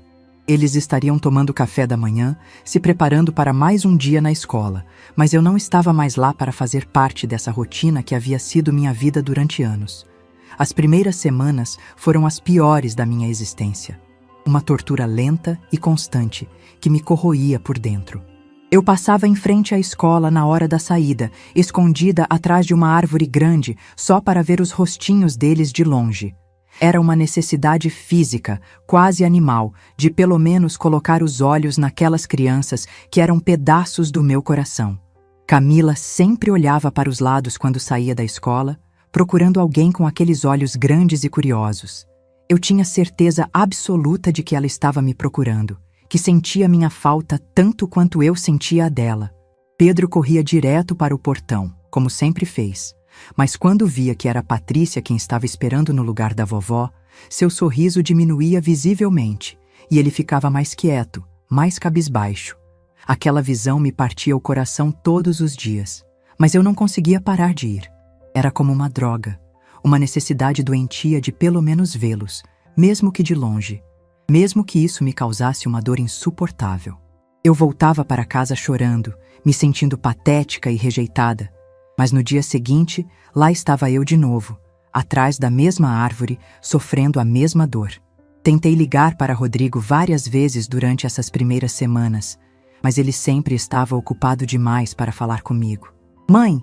Eles estariam tomando café da manhã, se preparando para mais um dia na escola, mas eu não estava mais lá para fazer parte dessa rotina que havia sido minha vida durante anos. As primeiras semanas foram as piores da minha existência. Uma tortura lenta e constante que me corroía por dentro. Eu passava em frente à escola na hora da saída, escondida atrás de uma árvore grande, só para ver os rostinhos deles de longe. Era uma necessidade física, quase animal, de pelo menos colocar os olhos naquelas crianças que eram pedaços do meu coração. Camila sempre olhava para os lados quando saía da escola, procurando alguém com aqueles olhos grandes e curiosos. Eu tinha certeza absoluta de que ela estava me procurando, que sentia minha falta tanto quanto eu sentia a dela. Pedro corria direto para o portão, como sempre fez. Mas quando via que era Patrícia quem estava esperando no lugar da vovó, seu sorriso diminuía visivelmente e ele ficava mais quieto, mais cabisbaixo. Aquela visão me partia o coração todos os dias, mas eu não conseguia parar de ir. Era como uma droga, uma necessidade doentia de pelo menos vê-los, mesmo que de longe, mesmo que isso me causasse uma dor insuportável. Eu voltava para casa chorando, me sentindo patética e rejeitada. Mas no dia seguinte, lá estava eu de novo, atrás da mesma árvore, sofrendo a mesma dor. Tentei ligar para Rodrigo várias vezes durante essas primeiras semanas, mas ele sempre estava ocupado demais para falar comigo. "Mãe,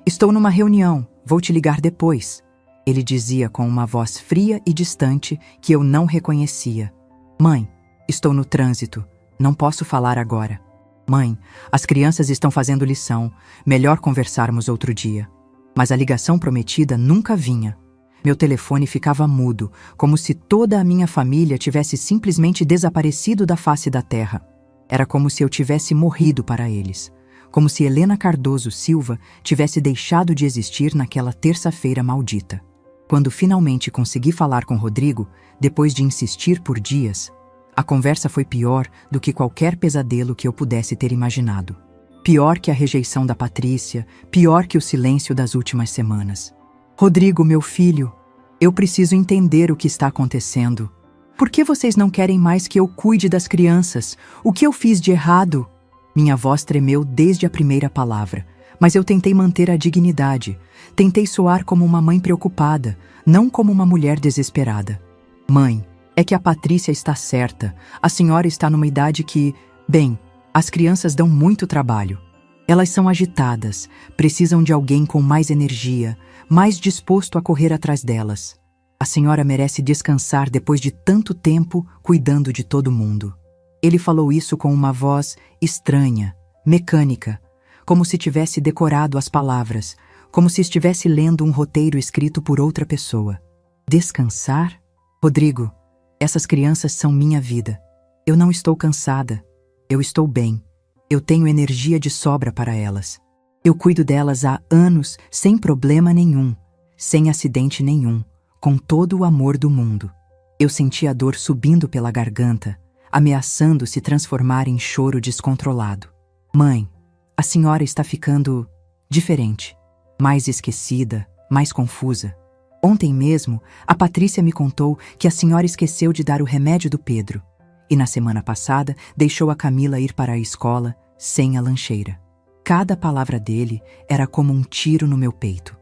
estou numa reunião, vou te ligar depois", ele dizia com uma voz fria e distante que eu não reconhecia. "Mãe, estou no trânsito, não posso falar agora." "Mãe, as crianças estão fazendo lição, melhor conversarmos outro dia." Mas a ligação prometida nunca vinha. Meu telefone ficava mudo, como se toda a minha família tivesse simplesmente desaparecido da face da terra. Era como se eu tivesse morrido para eles, como se Helena Cardoso Silva tivesse deixado de existir naquela terça-feira maldita. Quando finalmente consegui falar com Rodrigo, depois de insistir por dias, a conversa foi pior do que qualquer pesadelo que eu pudesse ter imaginado. Pior que a rejeição da Patrícia, pior que o silêncio das últimas semanas. "Rodrigo, meu filho, eu preciso entender o que está acontecendo. Por que vocês não querem mais que eu cuide das crianças? O que eu fiz de errado?" Minha voz tremeu desde a primeira palavra, mas eu tentei manter a dignidade. Tentei soar como uma mãe preocupada, não como uma mulher desesperada. "Mãe, é que a Patrícia está certa. A senhora está numa idade que, bem, as crianças dão muito trabalho. Elas são agitadas, precisam de alguém com mais energia, mais disposto a correr atrás delas. A senhora merece descansar depois de tanto tempo cuidando de todo mundo." Ele falou isso com uma voz estranha, mecânica, como se tivesse decorado as palavras, como se estivesse lendo um roteiro escrito por outra pessoa. "Descansar? Rodrigo, essas crianças são minha vida. Eu não estou cansada. Eu estou bem. Eu tenho energia de sobra para elas. Eu cuido delas há anos, sem problema nenhum, sem acidente nenhum, com todo o amor do mundo." Eu senti a dor subindo pela garganta, ameaçando se transformar em choro descontrolado. "Mãe, a senhora está ficando diferente, mais esquecida, mais confusa. Ontem mesmo, a Patrícia me contou que a senhora esqueceu de dar o remédio do Pedro. E na semana passada, deixou a Camila ir para a escola sem a lancheira." Cada palavra dele era como um tiro no meu peito.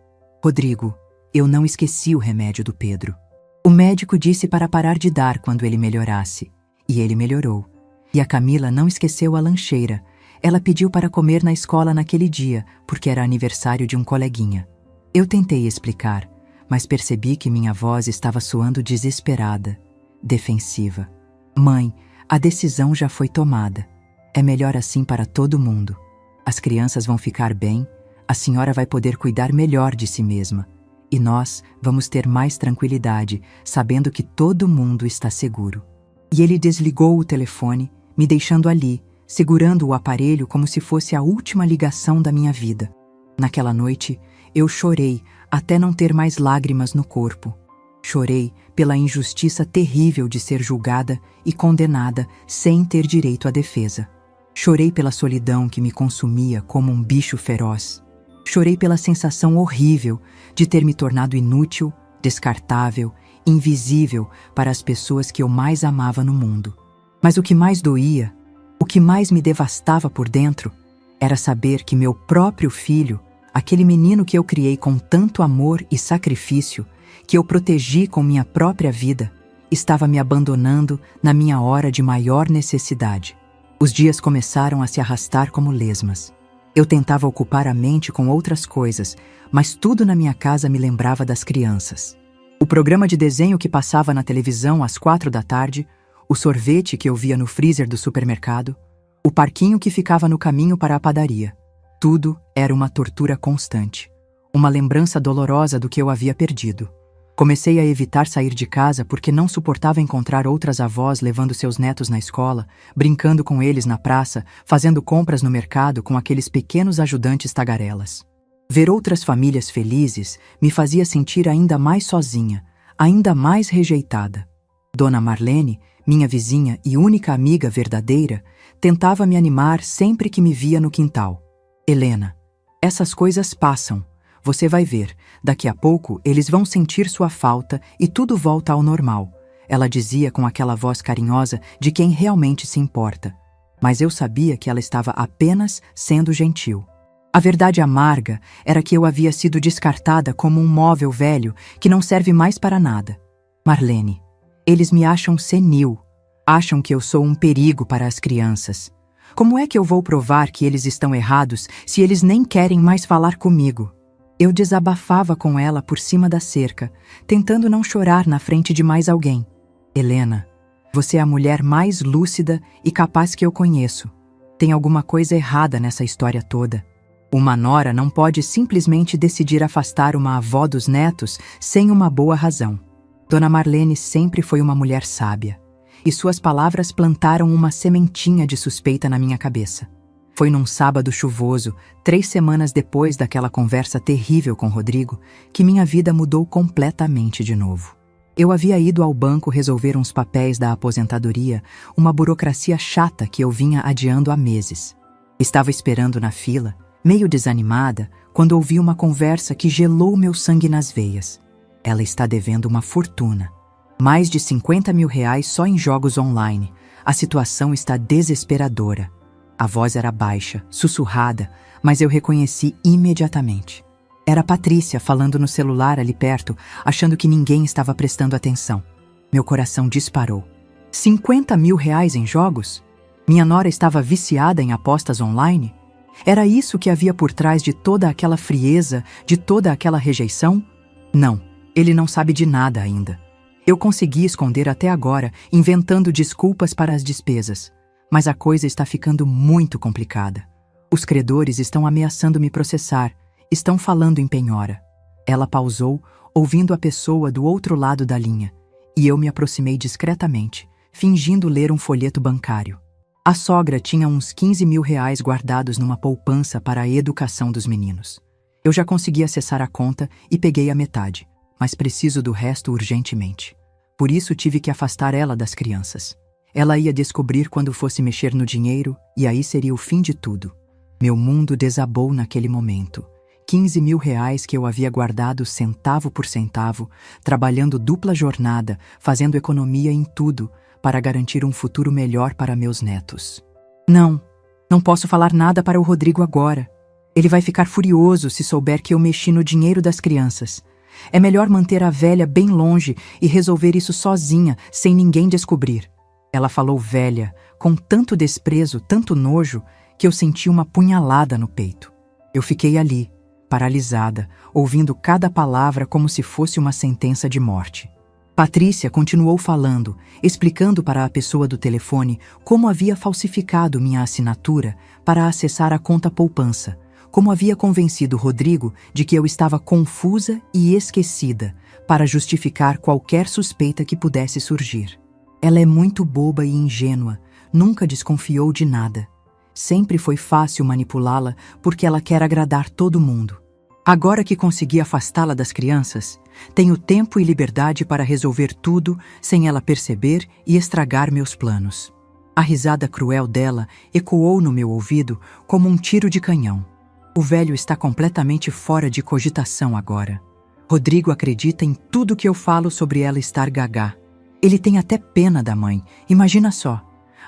"Rodrigo, eu não esqueci o remédio do Pedro. O médico disse para parar de dar quando ele melhorasse. E ele melhorou. E a Camila não esqueceu a lancheira. Ela pediu para comer na escola naquele dia, porque era aniversário de um coleguinha." Eu tentei explicar, mas percebi que minha voz estava soando desesperada, defensiva. "Mãe, a decisão já foi tomada. É melhor assim para todo mundo. As crianças vão ficar bem, a senhora vai poder cuidar melhor de si mesma. E nós vamos ter mais tranquilidade, sabendo que todo mundo está seguro." E ele desligou o telefone, me deixando ali, segurando o aparelho como se fosse a última ligação da minha vida. Naquela noite, eu chorei até não ter mais lágrimas no corpo. Chorei pela injustiça terrível de ser julgada e condenada sem ter direito à defesa. Chorei pela solidão que me consumia como um bicho feroz. Chorei pela sensação horrível de ter me tornado inútil, descartável, invisível para as pessoas que eu mais amava no mundo. Mas o que mais doía, o que mais me devastava por dentro, era saber que meu próprio filho, aquele menino que eu criei com tanto amor e sacrifício, que eu protegi com minha própria vida, estava me abandonando na minha hora de maior necessidade. Os dias começaram a se arrastar como lesmas. Eu tentava ocupar a mente com outras coisas, mas tudo na minha casa me lembrava das crianças. O programa de desenho que passava na televisão às 4 da tarde, o sorvete que eu via no freezer do supermercado, o parquinho que ficava no caminho para a padaria. Tudo era uma tortura constante, uma lembrança dolorosa do que eu havia perdido. Comecei a evitar sair de casa porque não suportava encontrar outras avós levando seus netos na escola, brincando com eles na praça, fazendo compras no mercado com aqueles pequenos ajudantes tagarelas. Ver outras famílias felizes me fazia sentir ainda mais sozinha, ainda mais rejeitada. Dona Marlene, minha vizinha e única amiga verdadeira, tentava me animar sempre que me via no quintal. Helena, essas coisas passam. Você vai ver, daqui a pouco eles vão sentir sua falta e tudo volta ao normal, ela dizia com aquela voz carinhosa de quem realmente se importa. Mas eu sabia que ela estava apenas sendo gentil. A verdade amarga era que eu havia sido descartada como um móvel velho que não serve mais para nada. Marlene, eles me acham senil, acham que eu sou um perigo para as crianças. Como é que eu vou provar que eles estão errados se eles nem querem mais falar comigo? Eu desabafava com ela por cima da cerca, tentando não chorar na frente de mais alguém. Helena, você é a mulher mais lúcida e capaz que eu conheço. Tem alguma coisa errada nessa história toda. Uma nora não pode simplesmente decidir afastar uma avó dos netos sem uma boa razão. Dona Marlene sempre foi uma mulher sábia, e suas palavras plantaram uma sementinha de suspeita na minha cabeça. Foi num sábado chuvoso, 3 semanas depois daquela conversa terrível com Rodrigo, que minha vida mudou completamente de novo. Eu havia ido ao banco resolver uns papéis da aposentadoria, uma burocracia chata que eu vinha adiando há meses. Estava esperando na fila, meio desanimada, quando ouvi uma conversa que gelou meu sangue nas veias. Ela está devendo uma fortuna. Mais de 50 mil reais só em jogos online. A situação está desesperadora. A voz era baixa, sussurrada, mas eu reconheci imediatamente. Era Patrícia falando no celular ali perto, achando que ninguém estava prestando atenção. Meu coração disparou. 50 mil reais em jogos? Minha nora estava viciada em apostas online? Era isso que havia por trás de toda aquela frieza, de toda aquela rejeição? Não, ele não sabe de nada ainda. Eu consegui esconder até agora, inventando desculpas para as despesas. Mas a coisa está ficando muito complicada. Os credores estão ameaçando me processar, estão falando em penhora. Ela pausou, ouvindo a pessoa do outro lado da linha, e eu me aproximei discretamente, fingindo ler um folheto bancário. A sogra tinha uns 15 mil reais guardados numa poupança para a educação dos meninos. Eu já consegui acessar a conta e peguei a metade, mas preciso do resto urgentemente. Por isso tive que afastar ela das crianças. Ela ia descobrir quando fosse mexer no dinheiro e aí seria o fim de tudo. Meu mundo desabou naquele momento. 15 mil reais que eu havia guardado centavo por centavo, trabalhando dupla jornada, fazendo economia em tudo, para garantir um futuro melhor para meus netos. Não posso falar nada para o Rodrigo agora. Ele vai ficar furioso se souber que eu mexi no dinheiro das crianças. É melhor manter a velha bem longe e resolver isso sozinha, sem ninguém descobrir. Ela falou velha, com tanto desprezo, tanto nojo, que eu senti uma punhalada no peito. Eu fiquei ali, paralisada, ouvindo cada palavra como se fosse uma sentença de morte. Patrícia continuou falando, explicando para a pessoa do telefone como havia falsificado minha assinatura para acessar a conta poupança, como havia convencido Rodrigo de que eu estava confusa e esquecida para justificar qualquer suspeita que pudesse surgir. Ela é muito boba e ingênua, nunca desconfiou de nada. Sempre foi fácil manipulá-la porque ela quer agradar todo mundo. Agora que consegui afastá-la das crianças, tenho tempo e liberdade para resolver tudo sem ela perceber e estragar meus planos. A risada cruel dela ecoou no meu ouvido como um tiro de canhão. O velho está completamente fora de cogitação agora. Rodrigo acredita em tudo que eu falo sobre ela estar gagá. Ele tem até pena da mãe, imagina só.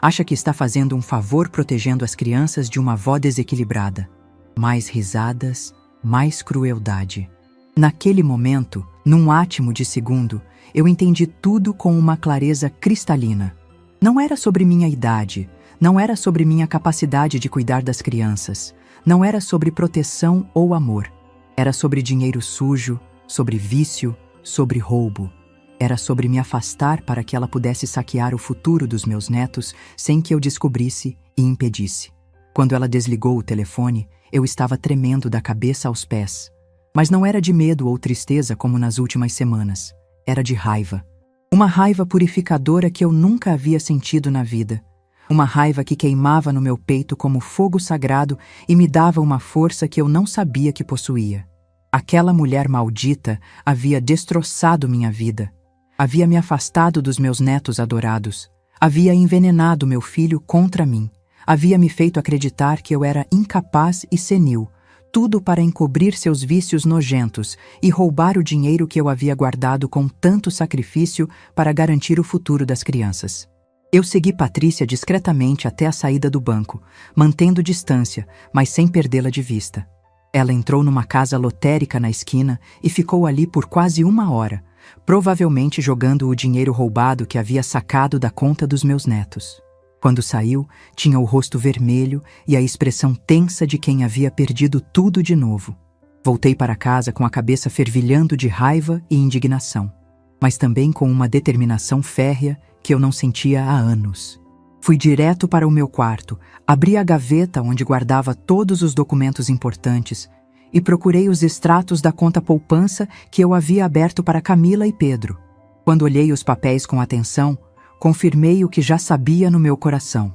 Acha que está fazendo um favor protegendo as crianças de uma avó desequilibrada. Mais risadas, mais crueldade. Naquele momento, num átimo de segundo, eu entendi tudo com uma clareza cristalina. Não era sobre minha idade, não era sobre minha capacidade de cuidar das crianças, não era sobre proteção ou amor. Era sobre dinheiro sujo, sobre vício, sobre roubo. Era sobre me afastar para que ela pudesse saquear o futuro dos meus netos sem que eu descobrisse e impedisse. Quando ela desligou o telefone, eu estava tremendo da cabeça aos pés. Mas não era de medo ou tristeza como nas últimas semanas. Era de raiva. Uma raiva purificadora que eu nunca havia sentido na vida. Uma raiva que queimava no meu peito como fogo sagrado e me dava uma força que eu não sabia que possuía. Aquela mulher maldita havia destroçado minha vida. Havia me afastado dos meus netos adorados. Havia envenenado meu filho contra mim. Havia me feito acreditar que eu era incapaz e senil, tudo para encobrir seus vícios nojentos e roubar o dinheiro que eu havia guardado com tanto sacrifício para garantir o futuro das crianças. Eu segui Patrícia discretamente até a saída do banco, mantendo distância, mas sem perdê-la de vista. Ela entrou numa casa lotérica na esquina e ficou ali por quase 1 hora, provavelmente jogando o dinheiro roubado que havia sacado da conta dos meus netos. Quando saiu, tinha o rosto vermelho e a expressão tensa de quem havia perdido tudo de novo. Voltei para casa com a cabeça fervilhando de raiva e indignação, mas também com uma determinação férrea que eu não sentia há anos. Fui direto para o meu quarto, abri a gaveta onde guardava todos os documentos importantes e procurei os extratos da conta poupança que eu havia aberto para Camila e Pedro. Quando olhei os papéis com atenção, confirmei o que já sabia no meu coração.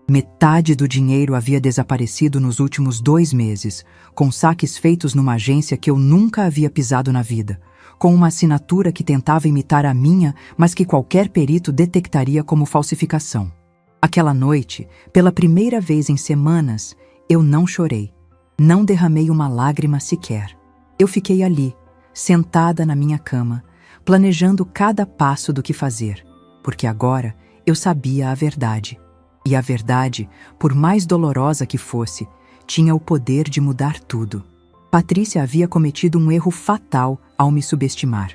Metade do dinheiro havia desaparecido nos últimos 2 meses, com saques feitos numa agência que eu nunca havia pisado na vida, com uma assinatura que tentava imitar a minha, mas que qualquer perito detectaria como falsificação. Aquela noite, pela primeira vez em semanas, eu não chorei. Não derramei uma lágrima sequer. Eu fiquei ali, sentada na minha cama, planejando cada passo do que fazer, porque agora eu sabia a verdade. E a verdade, por mais dolorosa que fosse, tinha o poder de mudar tudo. Patrícia havia cometido um erro fatal ao me subestimar.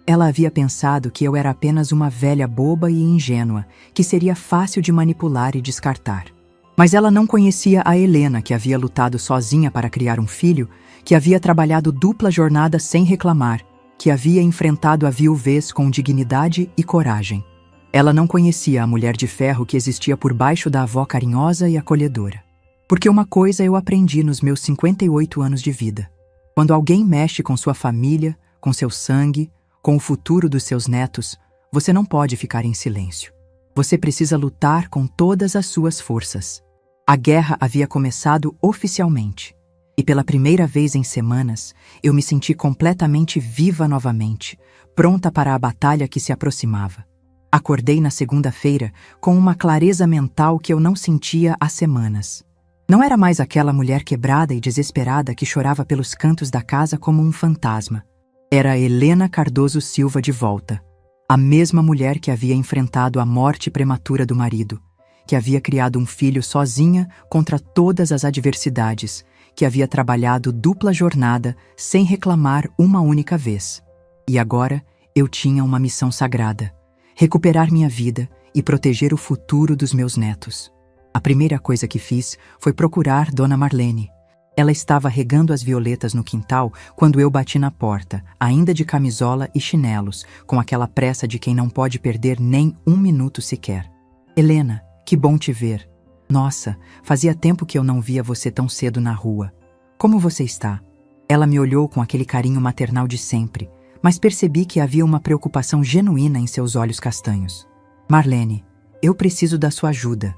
Ela havia pensado que eu era apenas uma velha boba e ingênua, que seria fácil de manipular e descartar. Mas ela não conhecia a Helena, que havia lutado sozinha para criar um filho, que havia trabalhado dupla jornada sem reclamar, que havia enfrentado a viuvez com dignidade e coragem. Ela não conhecia a mulher de ferro que existia por baixo da avó carinhosa e acolhedora. Porque uma coisa eu aprendi nos meus 58 anos de vida. Quando alguém mexe com sua família, com seu sangue, com o futuro dos seus netos, você não pode ficar em silêncio. Você precisa lutar com todas as suas forças. A guerra havia começado oficialmente. E pela primeira vez em semanas, eu me senti completamente viva novamente, pronta para a batalha que se aproximava. Acordei na segunda-feira com uma clareza mental que eu não sentia há semanas. Não era mais aquela mulher quebrada e desesperada que chorava pelos cantos da casa como um fantasma. Era Helena Cardoso Silva de volta. A mesma mulher que havia enfrentado a morte prematura do marido, que havia criado um filho sozinha contra todas as adversidades, que havia trabalhado dupla jornada sem reclamar uma única vez. E agora eu tinha uma missão sagrada: recuperar minha vida e proteger o futuro dos meus netos. A primeira coisa que fiz foi procurar Dona Marlene. Ela estava regando as violetas no quintal quando eu bati na porta, ainda de camisola e chinelos, com aquela pressa de quem não pode perder nem 1 minuto sequer. Helena, que bom te ver. Nossa, fazia tempo que eu não via você tão cedo na rua. Como você está? Ela me olhou com aquele carinho maternal de sempre, mas percebi que havia uma preocupação genuína em seus olhos castanhos. Marlene, eu preciso da sua ajuda.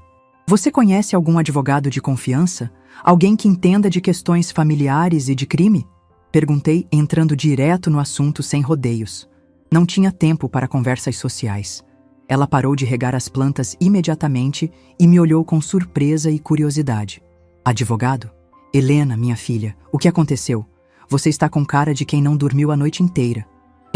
Você conhece algum advogado de confiança? Alguém que entenda de questões familiares e de crime? Perguntei, entrando direto no assunto sem rodeios. Não tinha tempo para conversas sociais. Ela parou de regar as plantas imediatamente e me olhou com surpresa e curiosidade. Advogado? Helena, minha filha, o que aconteceu? Você está com cara de quem não dormiu a noite inteira.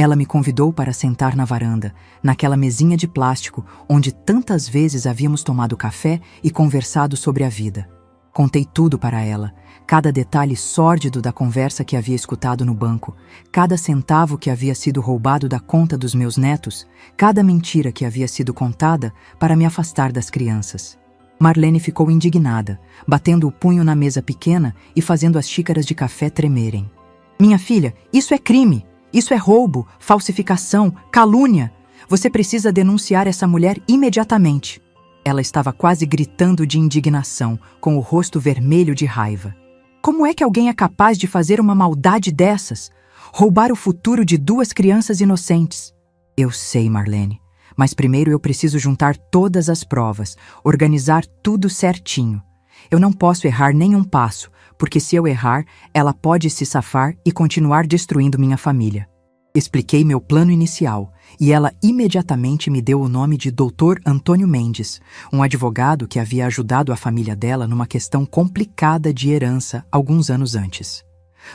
Ela me convidou para sentar na varanda, naquela mesinha de plástico onde tantas vezes havíamos tomado café e conversado sobre a vida. Contei tudo para ela, cada detalhe sórdido da conversa que havia escutado no banco, cada centavo que havia sido roubado da conta dos meus netos, cada mentira que havia sido contada para me afastar das crianças. Marlene ficou indignada, batendo o punho na mesa pequena e fazendo as xícaras de café tremerem. Minha filha, isso é crime! Isso é roubo, falsificação, calúnia! Você precisa denunciar essa mulher imediatamente! Ela estava quase gritando de indignação, com o rosto vermelho de raiva. Como é que alguém é capaz de fazer uma maldade dessas? Roubar o futuro de 2 crianças inocentes? Eu sei, Marlene, mas primeiro eu preciso juntar todas as provas, organizar tudo certinho. Eu não posso errar nem um passo, porque se eu errar, ela pode se safar e continuar destruindo minha família. Expliquei meu plano inicial e ela imediatamente me deu o nome de Dr. Antônio Mendes, um advogado que havia ajudado a família dela numa questão complicada de herança alguns anos antes.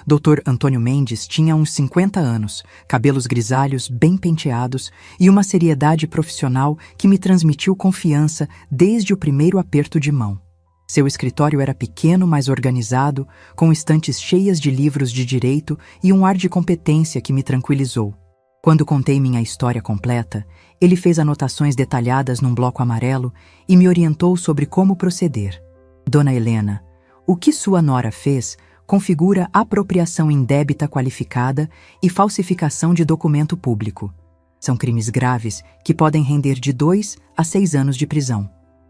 Dr. Antônio Mendes tinha uns 50 anos, cabelos grisalhos bem penteados e uma seriedade profissional que me transmitiu confiança desde o primeiro aperto de mão. Seu escritório era pequeno, mas organizado, com estantes cheias de livros de direito e um ar de competência que me tranquilizou. Quando contei minha história completa, ele fez anotações detalhadas num bloco amarelo e me orientou sobre como proceder. Dona Helena, o que sua nora fez configura apropriação indébita qualificada e falsificação de documento público. São crimes graves que podem render de 2 a 6 anos de prisão.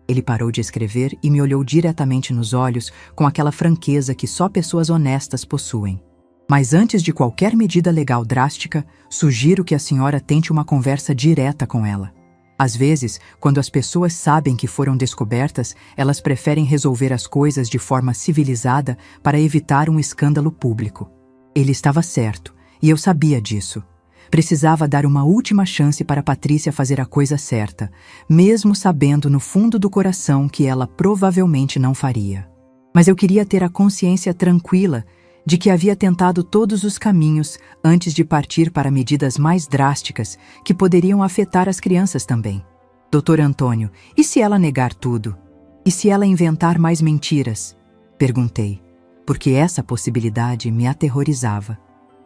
Ele parou de escrever e me olhou diretamente nos olhos com aquela franqueza que só pessoas honestas possuem. Mas antes de qualquer medida legal drástica, sugiro que a senhora tente uma conversa direta com ela. Às vezes, quando as pessoas sabem que foram descobertas, elas preferem resolver as coisas de forma civilizada para evitar um escândalo público. Ele estava certo, e eu sabia disso. Precisava dar uma última chance para Patrícia fazer a coisa certa, mesmo sabendo no fundo do coração que ela provavelmente não faria. Mas eu queria ter a consciência tranquila de que havia tentado todos os caminhos antes de partir para medidas mais drásticas que poderiam afetar as crianças também. Dr. Antônio, e se ela negar tudo? E se ela inventar mais mentiras? Perguntei, porque essa possibilidade me aterrorizava.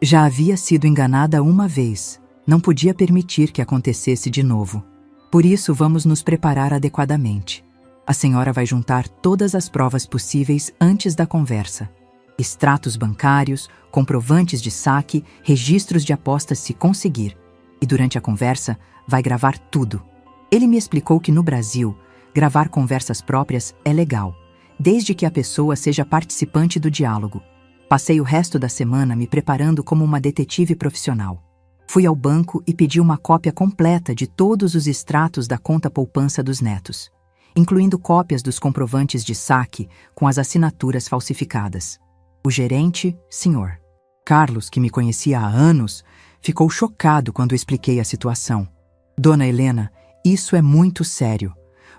Já havia sido enganada uma vez, não podia permitir que acontecesse de novo. Por isso, vamos nos preparar adequadamente. A senhora vai juntar todas as provas possíveis antes da conversa. Extratos bancários, comprovantes de saque, registros de apostas se conseguir. E durante a conversa, vai gravar tudo. Ele me explicou que no Brasil, gravar conversas próprias é legal, desde que a pessoa seja participante do diálogo. Passei o resto da semana me preparando como uma detetive profissional. Fui ao banco e pedi uma cópia completa de todos os extratos da conta poupança dos netos, incluindo cópias dos comprovantes de saque com as assinaturas falsificadas. O gerente, Sr. Carlos, que me conhecia há anos, ficou chocado quando expliquei a situação. Dona Helena, isso é muito sério.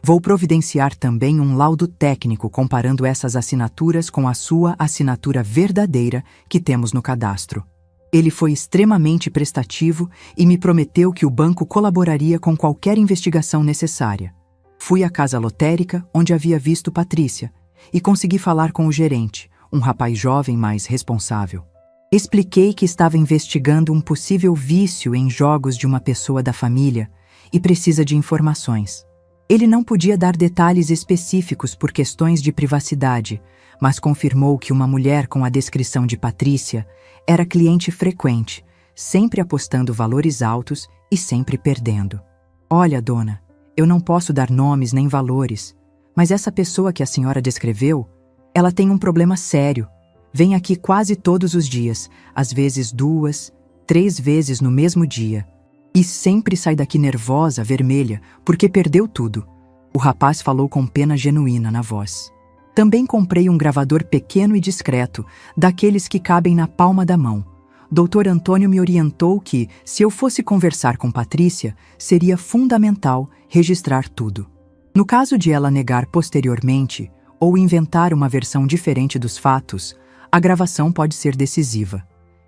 Vou providenciar também um laudo técnico comparando essas assinaturas com a sua assinatura verdadeira que temos no cadastro. Ele foi extremamente prestativo e me prometeu que o banco colaboraria com qualquer investigação necessária. Fui à casa lotérica, onde havia visto Patrícia, e consegui falar com o gerente, um rapaz jovem mais responsável. Expliquei que estava investigando um possível vício em jogos de uma pessoa da família e precisa de informações. Ele não podia dar detalhes específicos por questões de privacidade, mas confirmou que uma mulher com a descrição de Patrícia era cliente frequente, sempre apostando valores altos e sempre perdendo. Olha, dona, eu não posso dar nomes nem valores, mas essa pessoa que a senhora descreveu, ela tem um problema sério. Vem aqui quase todos os dias, às vezes 2, 3 vezes no mesmo dia. E sempre sai daqui nervosa, vermelha, porque perdeu tudo. O rapaz falou com pena genuína na voz. Também comprei um gravador pequeno e discreto, daqueles que cabem na palma da mão. Dr. Antônio me orientou que, se eu fosse conversar com Patrícia, seria fundamental registrar tudo. No caso de ela negar posteriormente ou inventar uma versão diferente dos fatos, a gravação pode ser decisiva.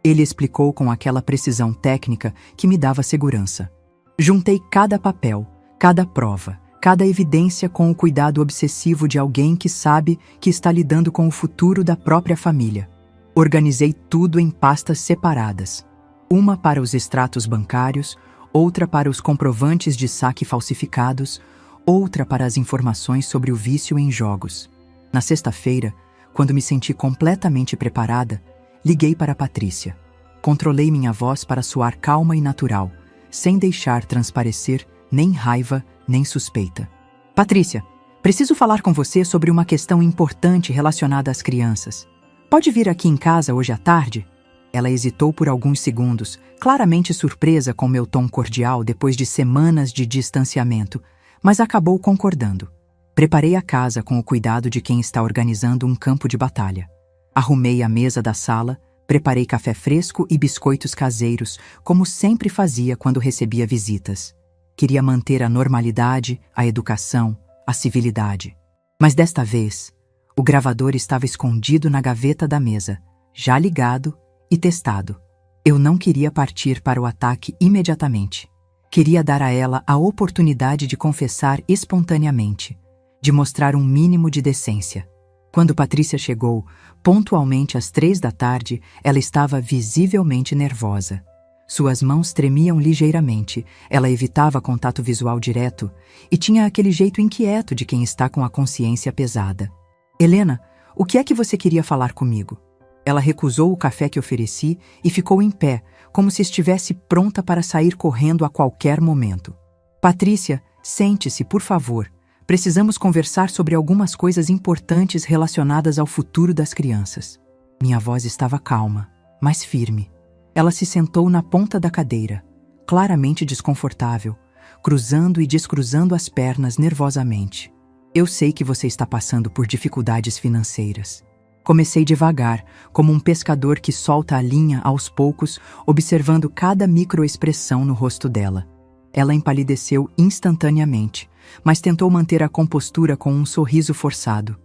Ele explicou com aquela precisão técnica que me dava segurança. Juntei cada papel, cada prova, cada evidência com o cuidado obsessivo de alguém que sabe que está lidando com o futuro da própria família. Organizei tudo em pastas separadas. Uma para os extratos bancários, outra para os comprovantes de saque falsificados, outra para as informações sobre o vício em jogos. Na sexta-feira, quando me senti completamente preparada, liguei para Patrícia. Controlei minha voz para soar calma e natural, sem deixar transparecer nem raiva, nem suspeita. Patrícia, preciso falar com você sobre uma questão importante relacionada às crianças. Pode vir aqui em casa hoje à tarde? Ela hesitou por alguns segundos, claramente surpresa com meu tom cordial depois de semanas de distanciamento, mas acabou concordando. Preparei a casa com o cuidado de quem está organizando um campo de batalha. Arrumei a mesa da sala, preparei café fresco e biscoitos caseiros, como sempre fazia quando recebia visitas. Queria manter a normalidade, a educação, a civilidade. Mas desta vez, o gravador estava escondido na gaveta da mesa, já ligado e testado. Eu não queria partir para o ataque imediatamente. Queria dar a ela a oportunidade de confessar espontaneamente, de mostrar um mínimo de decência. Quando Patrícia chegou, pontualmente às 15h, ela estava visivelmente nervosa. Suas mãos tremiam ligeiramente, ela evitava contato visual direto e tinha aquele jeito inquieto de quem está com a consciência pesada. Helena, o que é que você queria falar comigo? Ela recusou o café que ofereci e ficou em pé, como se estivesse pronta para sair correndo a qualquer momento. Patrícia, sente-se, por favor. Precisamos conversar sobre algumas coisas importantes relacionadas ao futuro das crianças. Minha voz estava calma, mas firme. Ela se sentou na ponta da cadeira, claramente desconfortável, cruzando e descruzando as pernas nervosamente. Eu sei que você está passando por dificuldades financeiras. Comecei devagar, como um pescador que solta a linha aos poucos, observando cada microexpressão no rosto dela. Ela empalideceu instantaneamente, mas tentou manter a compostura com um sorriso forçado.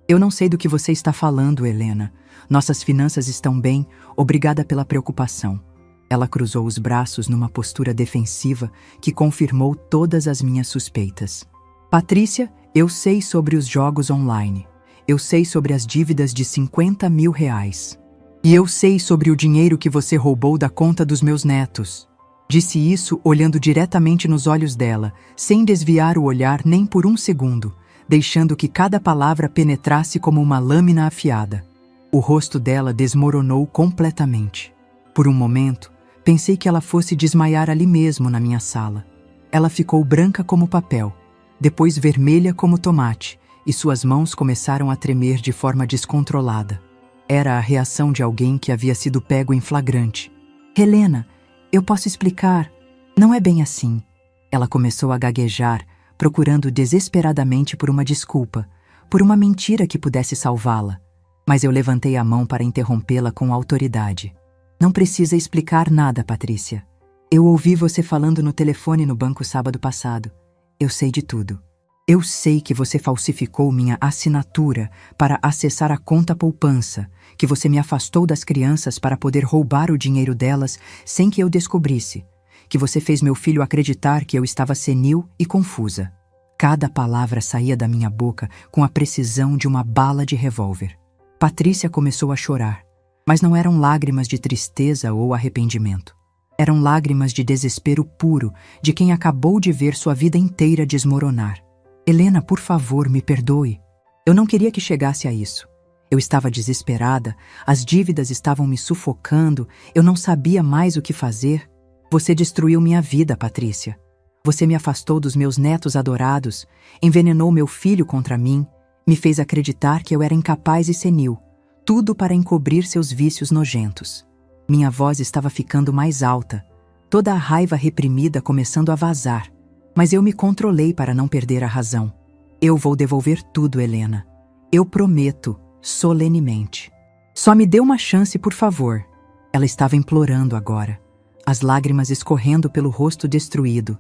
Eu não sei do que você está falando, Helena. Nossas finanças estão bem, obrigada pela preocupação. Ela cruzou os braços numa postura defensiva que confirmou todas as minhas suspeitas. Patrícia, eu sei sobre os jogos online. Eu sei sobre as dívidas de R$50 mil. E eu sei sobre o dinheiro que você roubou da conta dos meus netos. Disse isso olhando diretamente nos olhos dela, sem desviar o olhar nem por um segundo, deixando que cada palavra penetrasse como uma lâmina afiada. O rosto dela desmoronou completamente. Por um momento, pensei que ela fosse desmaiar ali mesmo na minha sala. Ela ficou branca como papel, depois vermelha como tomate, e suas mãos começaram a tremer de forma descontrolada. Era a reação de alguém que havia sido pego em flagrante. Helena, eu posso explicar. Não é bem assim. Ela começou a gaguejar, procurando desesperadamente por uma desculpa, por uma mentira que pudesse salvá-la. Mas eu levantei a mão para interrompê-la com autoridade. Não precisa explicar nada, Patrícia. Eu ouvi você falando no telefone no banco sábado passado. Eu sei de tudo. Eu sei que você falsificou minha assinatura para acessar a conta poupança, que você me afastou das crianças para poder roubar o dinheiro delas sem que eu descobrisse, que você fez meu filho acreditar que eu estava senil e confusa. Cada palavra saía da minha boca com a precisão de uma bala de revólver. Patrícia começou a chorar, mas não eram lágrimas de tristeza ou arrependimento. Eram lágrimas de desespero puro de quem acabou de ver sua vida inteira desmoronar. Helena, por favor, me perdoe. Eu não queria que chegasse a isso. Eu estava desesperada, as dívidas estavam me sufocando, eu não sabia mais o que fazer. Você destruiu minha vida, Patrícia. Você me afastou dos meus netos adorados, envenenou meu filho contra mim, me fez acreditar que eu era incapaz e senil, tudo para encobrir seus vícios nojentos. Minha voz estava ficando mais alta, toda a raiva reprimida começando a vazar. Mas eu me controlei para não perder a razão. Eu vou devolver tudo, Helena. Eu prometo, solenemente. Só me dê uma chance, por favor. Ela estava implorando agora, as lágrimas escorrendo pelo rosto destruído.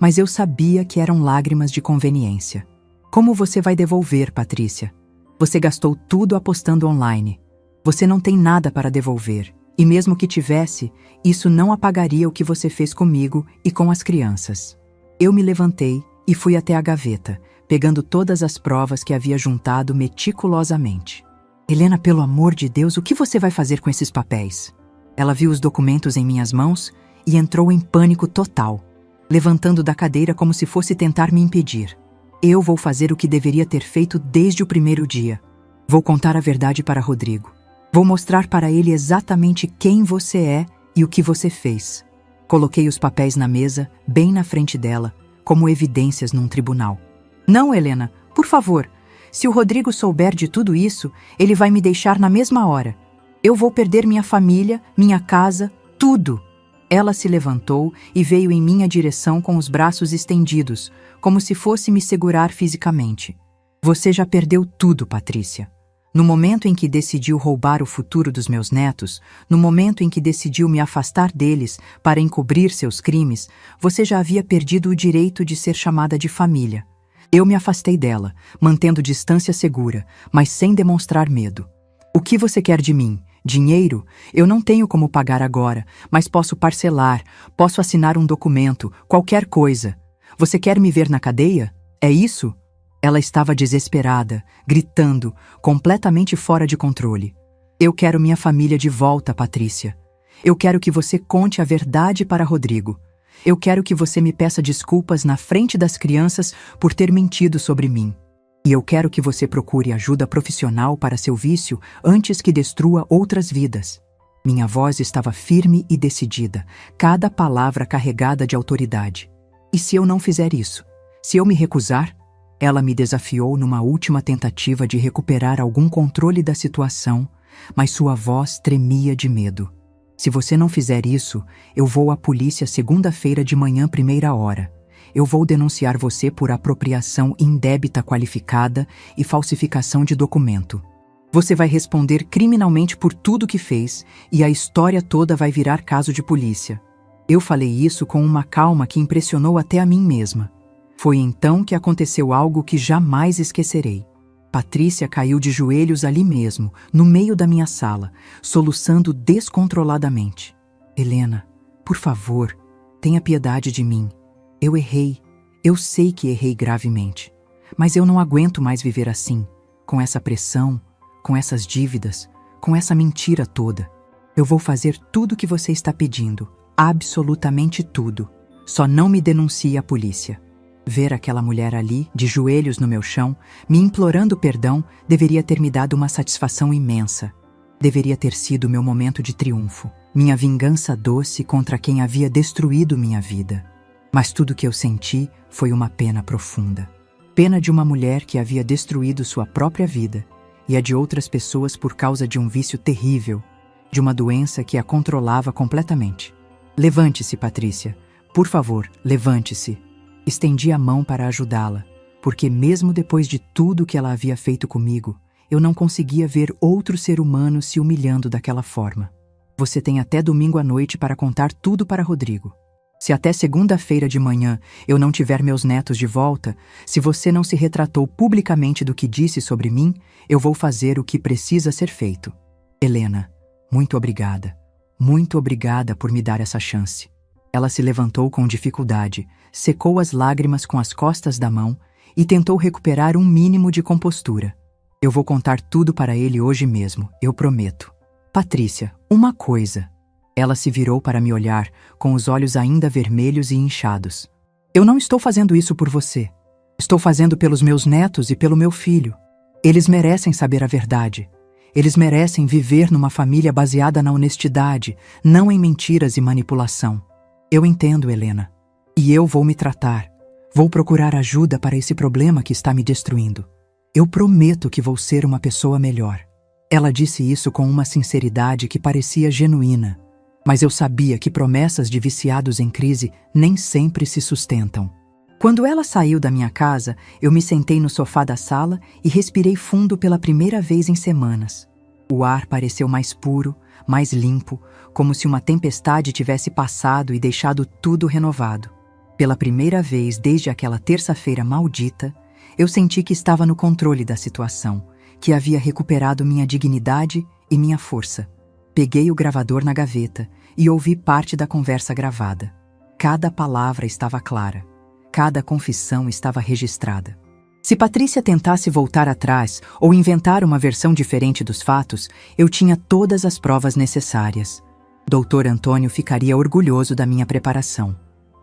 Mas eu sabia que eram lágrimas de conveniência. Como você vai devolver, Patrícia? Você gastou tudo apostando online. Você não tem nada para devolver. E mesmo que tivesse, isso não apagaria o que você fez comigo e com as crianças. Eu me levantei e fui até a gaveta, pegando todas as provas que havia juntado meticulosamente. Helena, pelo amor de Deus, o que você vai fazer com esses papéis? Ela viu os documentos em minhas mãos e entrou em pânico total, levantando da cadeira como se fosse tentar me impedir. Eu vou fazer o que deveria ter feito desde o primeiro dia. Vou contar a verdade para Rodrigo. Vou mostrar para ele exatamente quem você é e o que você fez. Coloquei os papéis na mesa, bem na frente dela, como evidências num tribunal. Não, Helena, por favor. Se o Rodrigo souber de tudo isso, ele vai me deixar na mesma hora. Eu vou perder minha família, minha casa, tudo. Ela se levantou e veio em minha direção com os braços estendidos, como se fosse me segurar fisicamente. Você já perdeu tudo, Patrícia. No momento em que decidiu roubar o futuro dos meus netos, no momento em que decidiu me afastar deles para encobrir seus crimes, você já havia perdido o direito de ser chamada de família. Eu me afastei dela, mantendo distância segura, mas sem demonstrar medo. O que você quer de mim? Dinheiro? Eu não tenho como pagar agora, mas posso parcelar, posso assinar um documento, qualquer coisa. Você quer me ver na cadeia? É isso? Ela estava desesperada, gritando, completamente fora de controle. Eu quero minha família de volta, Patrícia. Eu quero que você conte a verdade para Rodrigo. Eu quero que você me peça desculpas na frente das crianças por ter mentido sobre mim. E eu quero que você procure ajuda profissional para seu vício antes que destrua outras vidas. Minha voz estava firme e decidida, cada palavra carregada de autoridade. E se eu não fizer isso? Se eu me recusar? Ela me desafiou numa última tentativa de recuperar algum controle da situação, mas sua voz tremia de medo. Se você não fizer isso, eu vou à polícia segunda-feira de manhã, 1ª hora. Eu vou denunciar você por apropriação indébita qualificada e falsificação de documento. Você vai responder criminalmente por tudo que fez e a história toda vai virar caso de polícia. Eu falei isso com uma calma que impressionou até a mim mesma. Foi então que aconteceu algo que jamais esquecerei. Patrícia caiu de joelhos ali mesmo, no meio da minha sala, soluçando descontroladamente. Helena, por favor, tenha piedade de mim. Eu errei. Eu sei que errei gravemente. Mas eu não aguento mais viver assim, com essa pressão, com essas dívidas, com essa mentira toda. Eu vou fazer tudo o que você está pedindo, absolutamente tudo. Só não me denuncie à polícia. Ver aquela mulher ali, de joelhos no meu chão, me implorando perdão, deveria ter me dado uma satisfação imensa. Deveria ter sido meu momento de triunfo, minha vingança doce contra quem havia destruído minha vida. Mas tudo o que eu senti foi uma pena profunda. Pena de uma mulher que havia destruído sua própria vida e a de outras pessoas por causa de um vício terrível, de uma doença que a controlava completamente. Levante-se, Patrícia. Por favor, levante-se. Estendi a mão para ajudá-la, porque mesmo depois de tudo que ela havia feito comigo, eu não conseguia ver outro ser humano se humilhando daquela forma. Você tem até domingo à noite para contar tudo para Rodrigo. Se até segunda-feira de manhã eu não tiver meus netos de volta, se você não se retratou publicamente do que disse sobre mim, eu vou fazer o que precisa ser feito. Helena, muito obrigada. Muito obrigada por me dar essa chance. Ela se levantou com dificuldade, secou as lágrimas com as costas da mão e tentou recuperar um mínimo de compostura. Eu vou contar tudo para ele hoje mesmo, eu prometo. Patrícia, uma coisa. Ela se virou para me olhar, com os olhos ainda vermelhos e inchados. Eu não estou fazendo isso por você. Estou fazendo pelos meus netos e pelo meu filho. Eles merecem saber a verdade. Eles merecem viver numa família baseada na honestidade, não em mentiras e manipulação. Eu entendo, Helena. E eu vou me tratar. Vou procurar ajuda para esse problema que está me destruindo. Eu prometo que vou ser uma pessoa melhor. Ela disse isso com uma sinceridade que parecia genuína. Mas eu sabia que promessas de viciados em crise nem sempre se sustentam. Quando ela saiu da minha casa, eu me sentei no sofá da sala e respirei fundo pela primeira vez em semanas. O ar pareceu mais puro, mais limpo, como se uma tempestade tivesse passado e deixado tudo renovado. Pela primeira vez desde aquela terça-feira maldita, eu senti que estava no controle da situação, que havia recuperado minha dignidade e minha força. Peguei o gravador na gaveta e ouvi parte da conversa gravada. Cada palavra estava clara. Cada confissão estava registrada. Se Patrícia tentasse voltar atrás ou inventar uma versão diferente dos fatos, eu tinha todas as provas necessárias. Dr. Antônio ficaria orgulhoso da minha preparação.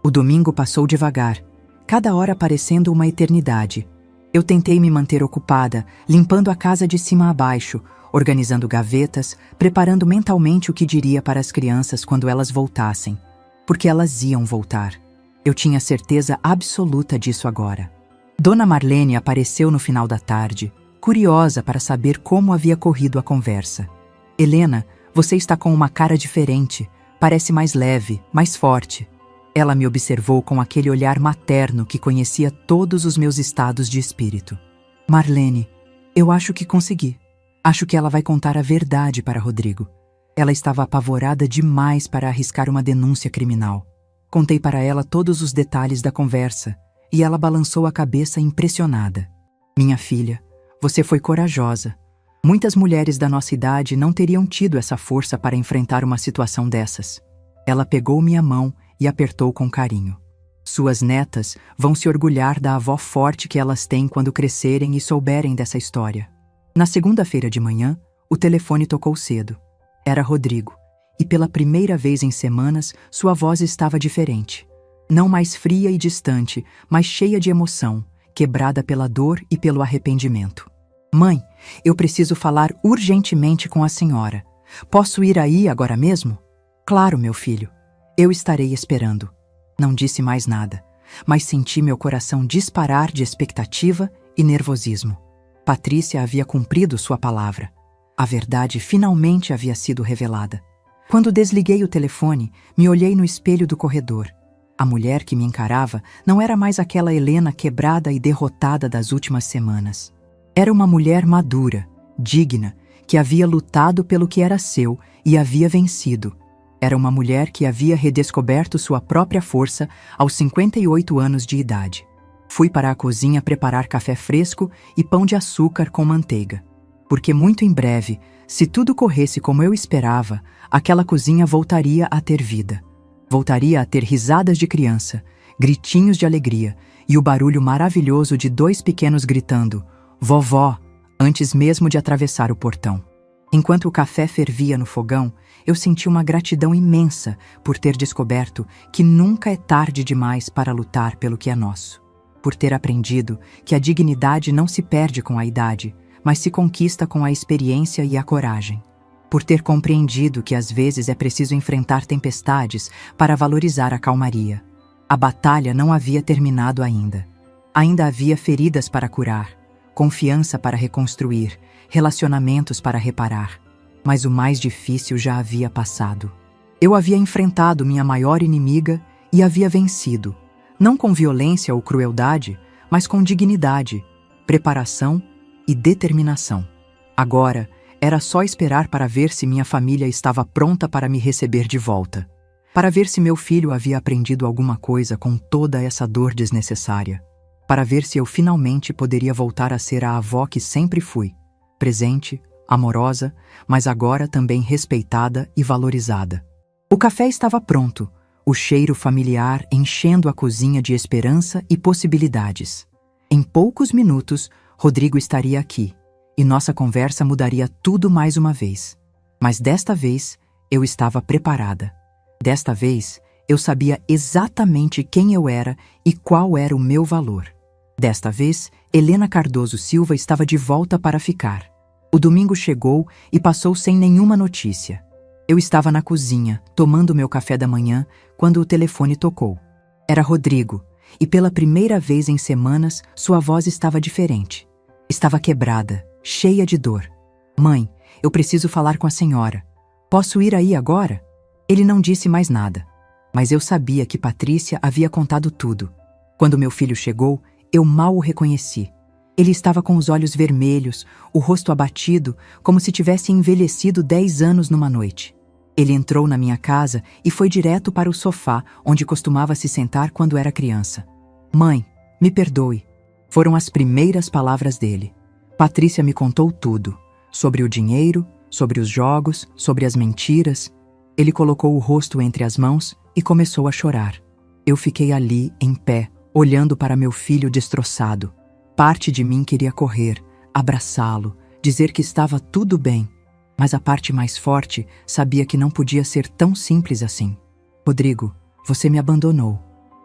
O domingo passou devagar, cada hora parecendo uma eternidade. Eu tentei me manter ocupada, limpando a casa de cima a baixo, organizando gavetas, preparando mentalmente o que diria para as crianças quando elas voltassem. Porque elas iam voltar. Eu tinha certeza absoluta disso agora. Dona Marlene apareceu no final da tarde, curiosa para saber como havia corrido a conversa. Helena, você está com uma cara diferente, parece mais leve, mais forte. Ela me observou com aquele olhar materno que conhecia todos os meus estados de espírito. Marlene, eu acho que consegui. Acho que ela vai contar a verdade para Rodrigo. Ela estava apavorada demais para arriscar uma denúncia criminal. Contei para ela todos os detalhes da conversa e ela balançou a cabeça impressionada. Minha filha, você foi corajosa. Muitas mulheres da nossa idade não teriam tido essa força para enfrentar uma situação dessas. Ela pegou minha mão e apertou com carinho. Suas netas vão se orgulhar da avó forte que elas têm quando crescerem e souberem dessa história. Na segunda-feira de manhã, o telefone tocou cedo. Era Rodrigo, e pela primeira vez em semanas, sua voz estava diferente. Não mais fria e distante, mas cheia de emoção, quebrada pela dor e pelo arrependimento. Mãe, eu preciso falar urgentemente com a senhora. Posso ir aí agora mesmo? Claro, meu filho. Eu estarei esperando. Não disse mais nada, mas senti meu coração disparar de expectativa e nervosismo. Patrícia havia cumprido sua palavra. A verdade finalmente havia sido revelada. Quando desliguei o telefone, me olhei no espelho do corredor. A mulher que me encarava não era mais aquela Helena quebrada e derrotada das últimas semanas. Era uma mulher madura, digna, que havia lutado pelo que era seu e havia vencido. Era uma mulher que havia redescoberto sua própria força aos 58 anos de idade. Fui para a cozinha preparar café fresco e pão de açúcar com manteiga. Porque muito em breve, se tudo corresse como eu esperava, aquela cozinha voltaria a ter vida. Voltaria a ter risadas de criança, gritinhos de alegria e o barulho maravilhoso de dois pequenos gritando "Vovó!" antes mesmo de atravessar o portão. Enquanto o café fervia no fogão, eu senti uma gratidão imensa por ter descoberto que nunca é tarde demais para lutar pelo que é nosso. Por ter aprendido que a dignidade não se perde com a idade, mas se conquista com a experiência e a coragem. Por ter compreendido que às vezes é preciso enfrentar tempestades para valorizar a calmaria. A batalha não havia terminado ainda. Ainda havia feridas para curar, confiança para reconstruir, relacionamentos para reparar. Mas o mais difícil já havia passado. Eu havia enfrentado minha maior inimiga e havia vencido, não com violência ou crueldade, mas com dignidade, preparação e determinação. Agora, era só esperar para ver se minha família estava pronta para me receber de volta. Para ver se meu filho havia aprendido alguma coisa com toda essa dor desnecessária. Para ver se eu finalmente poderia voltar a ser a avó que sempre fui. Presente, amorosa, mas agora também respeitada e valorizada. O café estava pronto, o cheiro familiar enchendo a cozinha de esperança e possibilidades. Em poucos minutos, Rodrigo estaria aqui, e nossa conversa mudaria tudo mais uma vez. Mas desta vez, eu estava preparada. Desta vez, eu sabia exatamente quem eu era e qual era o meu valor. Desta vez, Helena Cardoso Silva estava de volta para ficar. O domingo chegou e passou sem nenhuma notícia. Eu estava na cozinha, tomando meu café da manhã, quando o telefone tocou. Era Rodrigo, e pela primeira vez em semanas, sua voz estava diferente. Estava quebrada, cheia de dor. Mãe, eu preciso falar com a senhora. Posso ir aí agora? Ele não disse mais nada, mas eu sabia que Patrícia havia contado tudo. Quando meu filho chegou, eu mal o reconheci. Ele estava com os olhos vermelhos, o rosto abatido, como se tivesse envelhecido 10 anos numa noite. Ele entrou na minha casa e foi direto para o sofá, onde costumava se sentar quando era criança. Mãe, me perdoe. Foram as primeiras palavras dele. Patrícia me contou tudo, sobre o dinheiro, sobre os jogos, sobre as mentiras. Ele colocou o rosto entre as mãos e começou a chorar. Eu fiquei ali, em pé, olhando para meu filho destroçado. Parte de mim queria correr, abraçá-lo, dizer que estava tudo bem. Mas a parte mais forte sabia que não podia ser tão simples assim. Rodrigo, você me abandonou.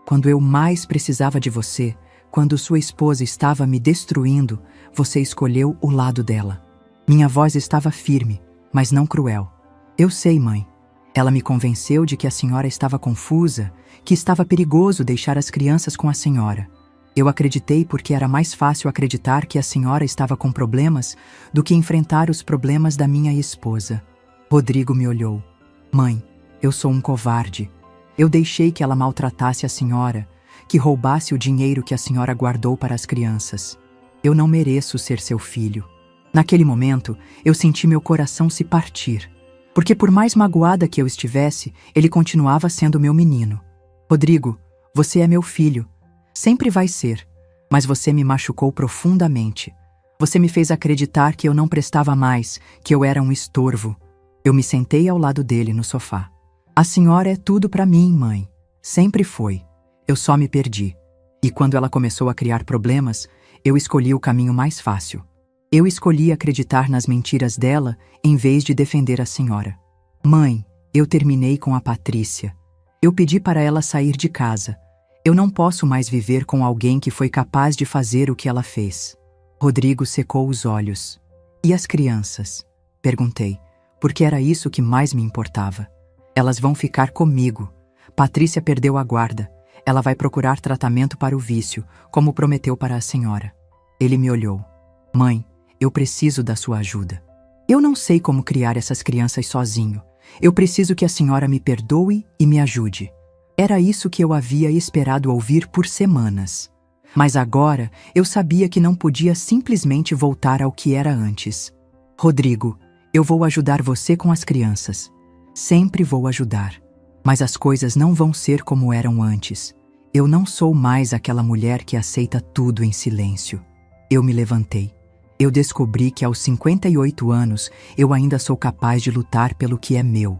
Quando eu mais precisava de você, quando sua esposa estava me destruindo, você escolheu o lado dela. Minha voz estava firme, mas não cruel. Eu sei, mãe. Ela me convenceu de que a senhora estava confusa, que estava perigoso deixar as crianças com a senhora. Eu acreditei porque era mais fácil acreditar que a senhora estava com problemas do que enfrentar os problemas da minha esposa. Rodrigo me olhou. Mãe, eu sou um covarde. Eu deixei que ela maltratasse a senhora, que roubasse o dinheiro que a senhora guardou para as crianças. Eu não mereço ser seu filho. Naquele momento, eu senti meu coração se partir. Porque por mais magoada que eu estivesse, ele continuava sendo meu menino. Rodrigo, você é meu filho. Sempre vai ser. Mas você me machucou profundamente. Você me fez acreditar que eu não prestava mais, que eu era um estorvo. Eu me sentei ao lado dele no sofá. A senhora é tudo para mim, mãe. Sempre foi. Eu só me perdi. E quando ela começou a criar problemas, eu escolhi o caminho mais fácil. Eu escolhi acreditar nas mentiras dela em vez de defender a senhora. Mãe, eu terminei com a Patrícia. Eu pedi para ela sair de casa. Eu não posso mais viver com alguém que foi capaz de fazer o que ela fez. Rodrigo secou os olhos. E as crianças? Perguntei, porque era isso que mais me importava. Elas vão ficar comigo. Patrícia perdeu a guarda. Ela vai procurar tratamento para o vício, como prometeu para a senhora. Ele me olhou. Mãe, eu preciso da sua ajuda. Eu não sei como criar essas crianças sozinho. Eu preciso que a senhora me perdoe e me ajude. Era isso que eu havia esperado ouvir por semanas. Mas agora eu sabia que não podia simplesmente voltar ao que era antes. Rodrigo, eu vou ajudar você com as crianças. Sempre vou ajudar. Mas as coisas não vão ser como eram antes. Eu não sou mais aquela mulher que aceita tudo em silêncio. Eu me levantei. Eu descobri que aos 58 anos eu ainda sou capaz de lutar pelo que é meu.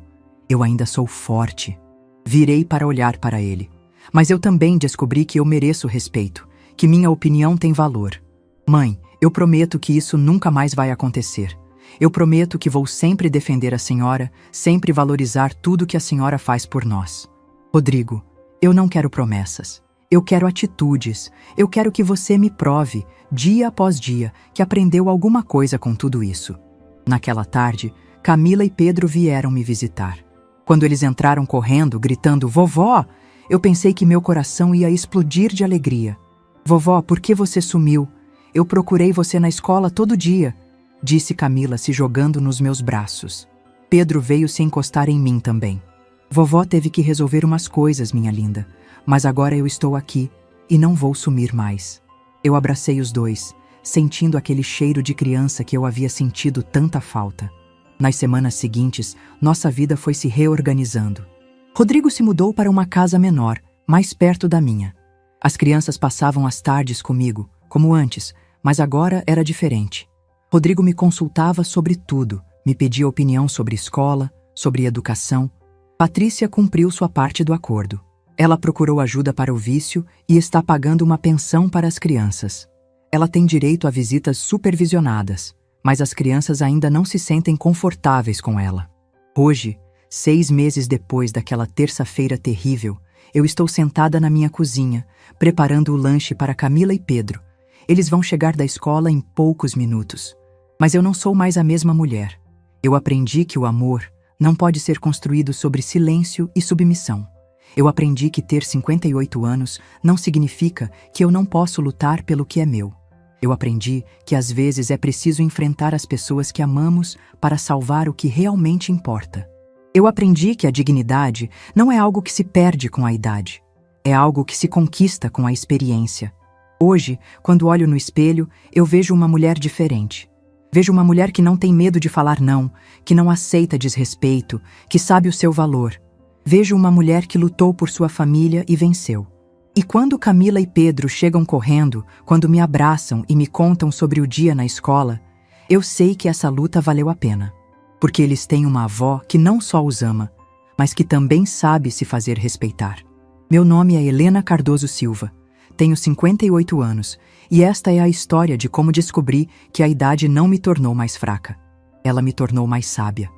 Eu ainda sou forte. Virei para olhar para ele. Mas eu também descobri que eu mereço respeito, que minha opinião tem valor. Mãe, eu prometo que isso nunca mais vai acontecer. Eu prometo que vou sempre defender a senhora, sempre valorizar tudo que a senhora faz por nós. Rodrigo, eu não quero promessas. Eu quero atitudes. Eu quero que você me prove, dia após dia, que aprendeu alguma coisa com tudo isso. Naquela tarde, Camila e Pedro vieram me visitar. Quando eles entraram correndo, gritando, "Vovó!", eu pensei que meu coração ia explodir de alegria. "Vovó, por que você sumiu? Eu procurei você na escola todo dia", disse Camila, se jogando nos meus braços. Pedro veio se encostar em mim também. "Vovó teve que resolver umas coisas, minha linda, mas agora eu estou aqui e não vou sumir mais." Eu abracei os dois, sentindo aquele cheiro de criança que eu havia sentido tanta falta. Nas semanas seguintes, nossa vida foi se reorganizando. Rodrigo se mudou para uma casa menor, mais perto da minha. As crianças passavam as tardes comigo, como antes, mas agora era diferente. Rodrigo me consultava sobre tudo, me pedia opinião sobre escola, sobre educação. Patrícia cumpriu sua parte do acordo. Ela procurou ajuda para o vício e está pagando uma pensão para as crianças. Ela tem direito a visitas supervisionadas, mas as crianças ainda não se sentem confortáveis com ela. Hoje, 6 meses depois daquela terça-feira terrível, eu estou sentada na minha cozinha, preparando o lanche para Camila e Pedro. Eles vão chegar da escola em poucos minutos. Mas eu não sou mais a mesma mulher. Eu aprendi que o amor não pode ser construído sobre silêncio e submissão. Eu aprendi que ter 58 anos não significa que eu não posso lutar pelo que é meu. Eu aprendi que às vezes é preciso enfrentar as pessoas que amamos para salvar o que realmente importa. Eu aprendi que a dignidade não é algo que se perde com a idade. É algo que se conquista com a experiência. Hoje, quando olho no espelho, eu vejo uma mulher diferente. Vejo uma mulher que não tem medo de falar não, que não aceita desrespeito, que sabe o seu valor. Vejo uma mulher que lutou por sua família e venceu. E quando Camila e Pedro chegam correndo, quando me abraçam e me contam sobre o dia na escola, eu sei que essa luta valeu a pena. porque eles têm uma avó que não só os ama, mas que também sabe se fazer respeitar. Meu nome é Helena Cardoso Silva, tenho 58 anos e esta é a história de como descobri que a idade não me tornou mais fraca. Ela me tornou mais sábia.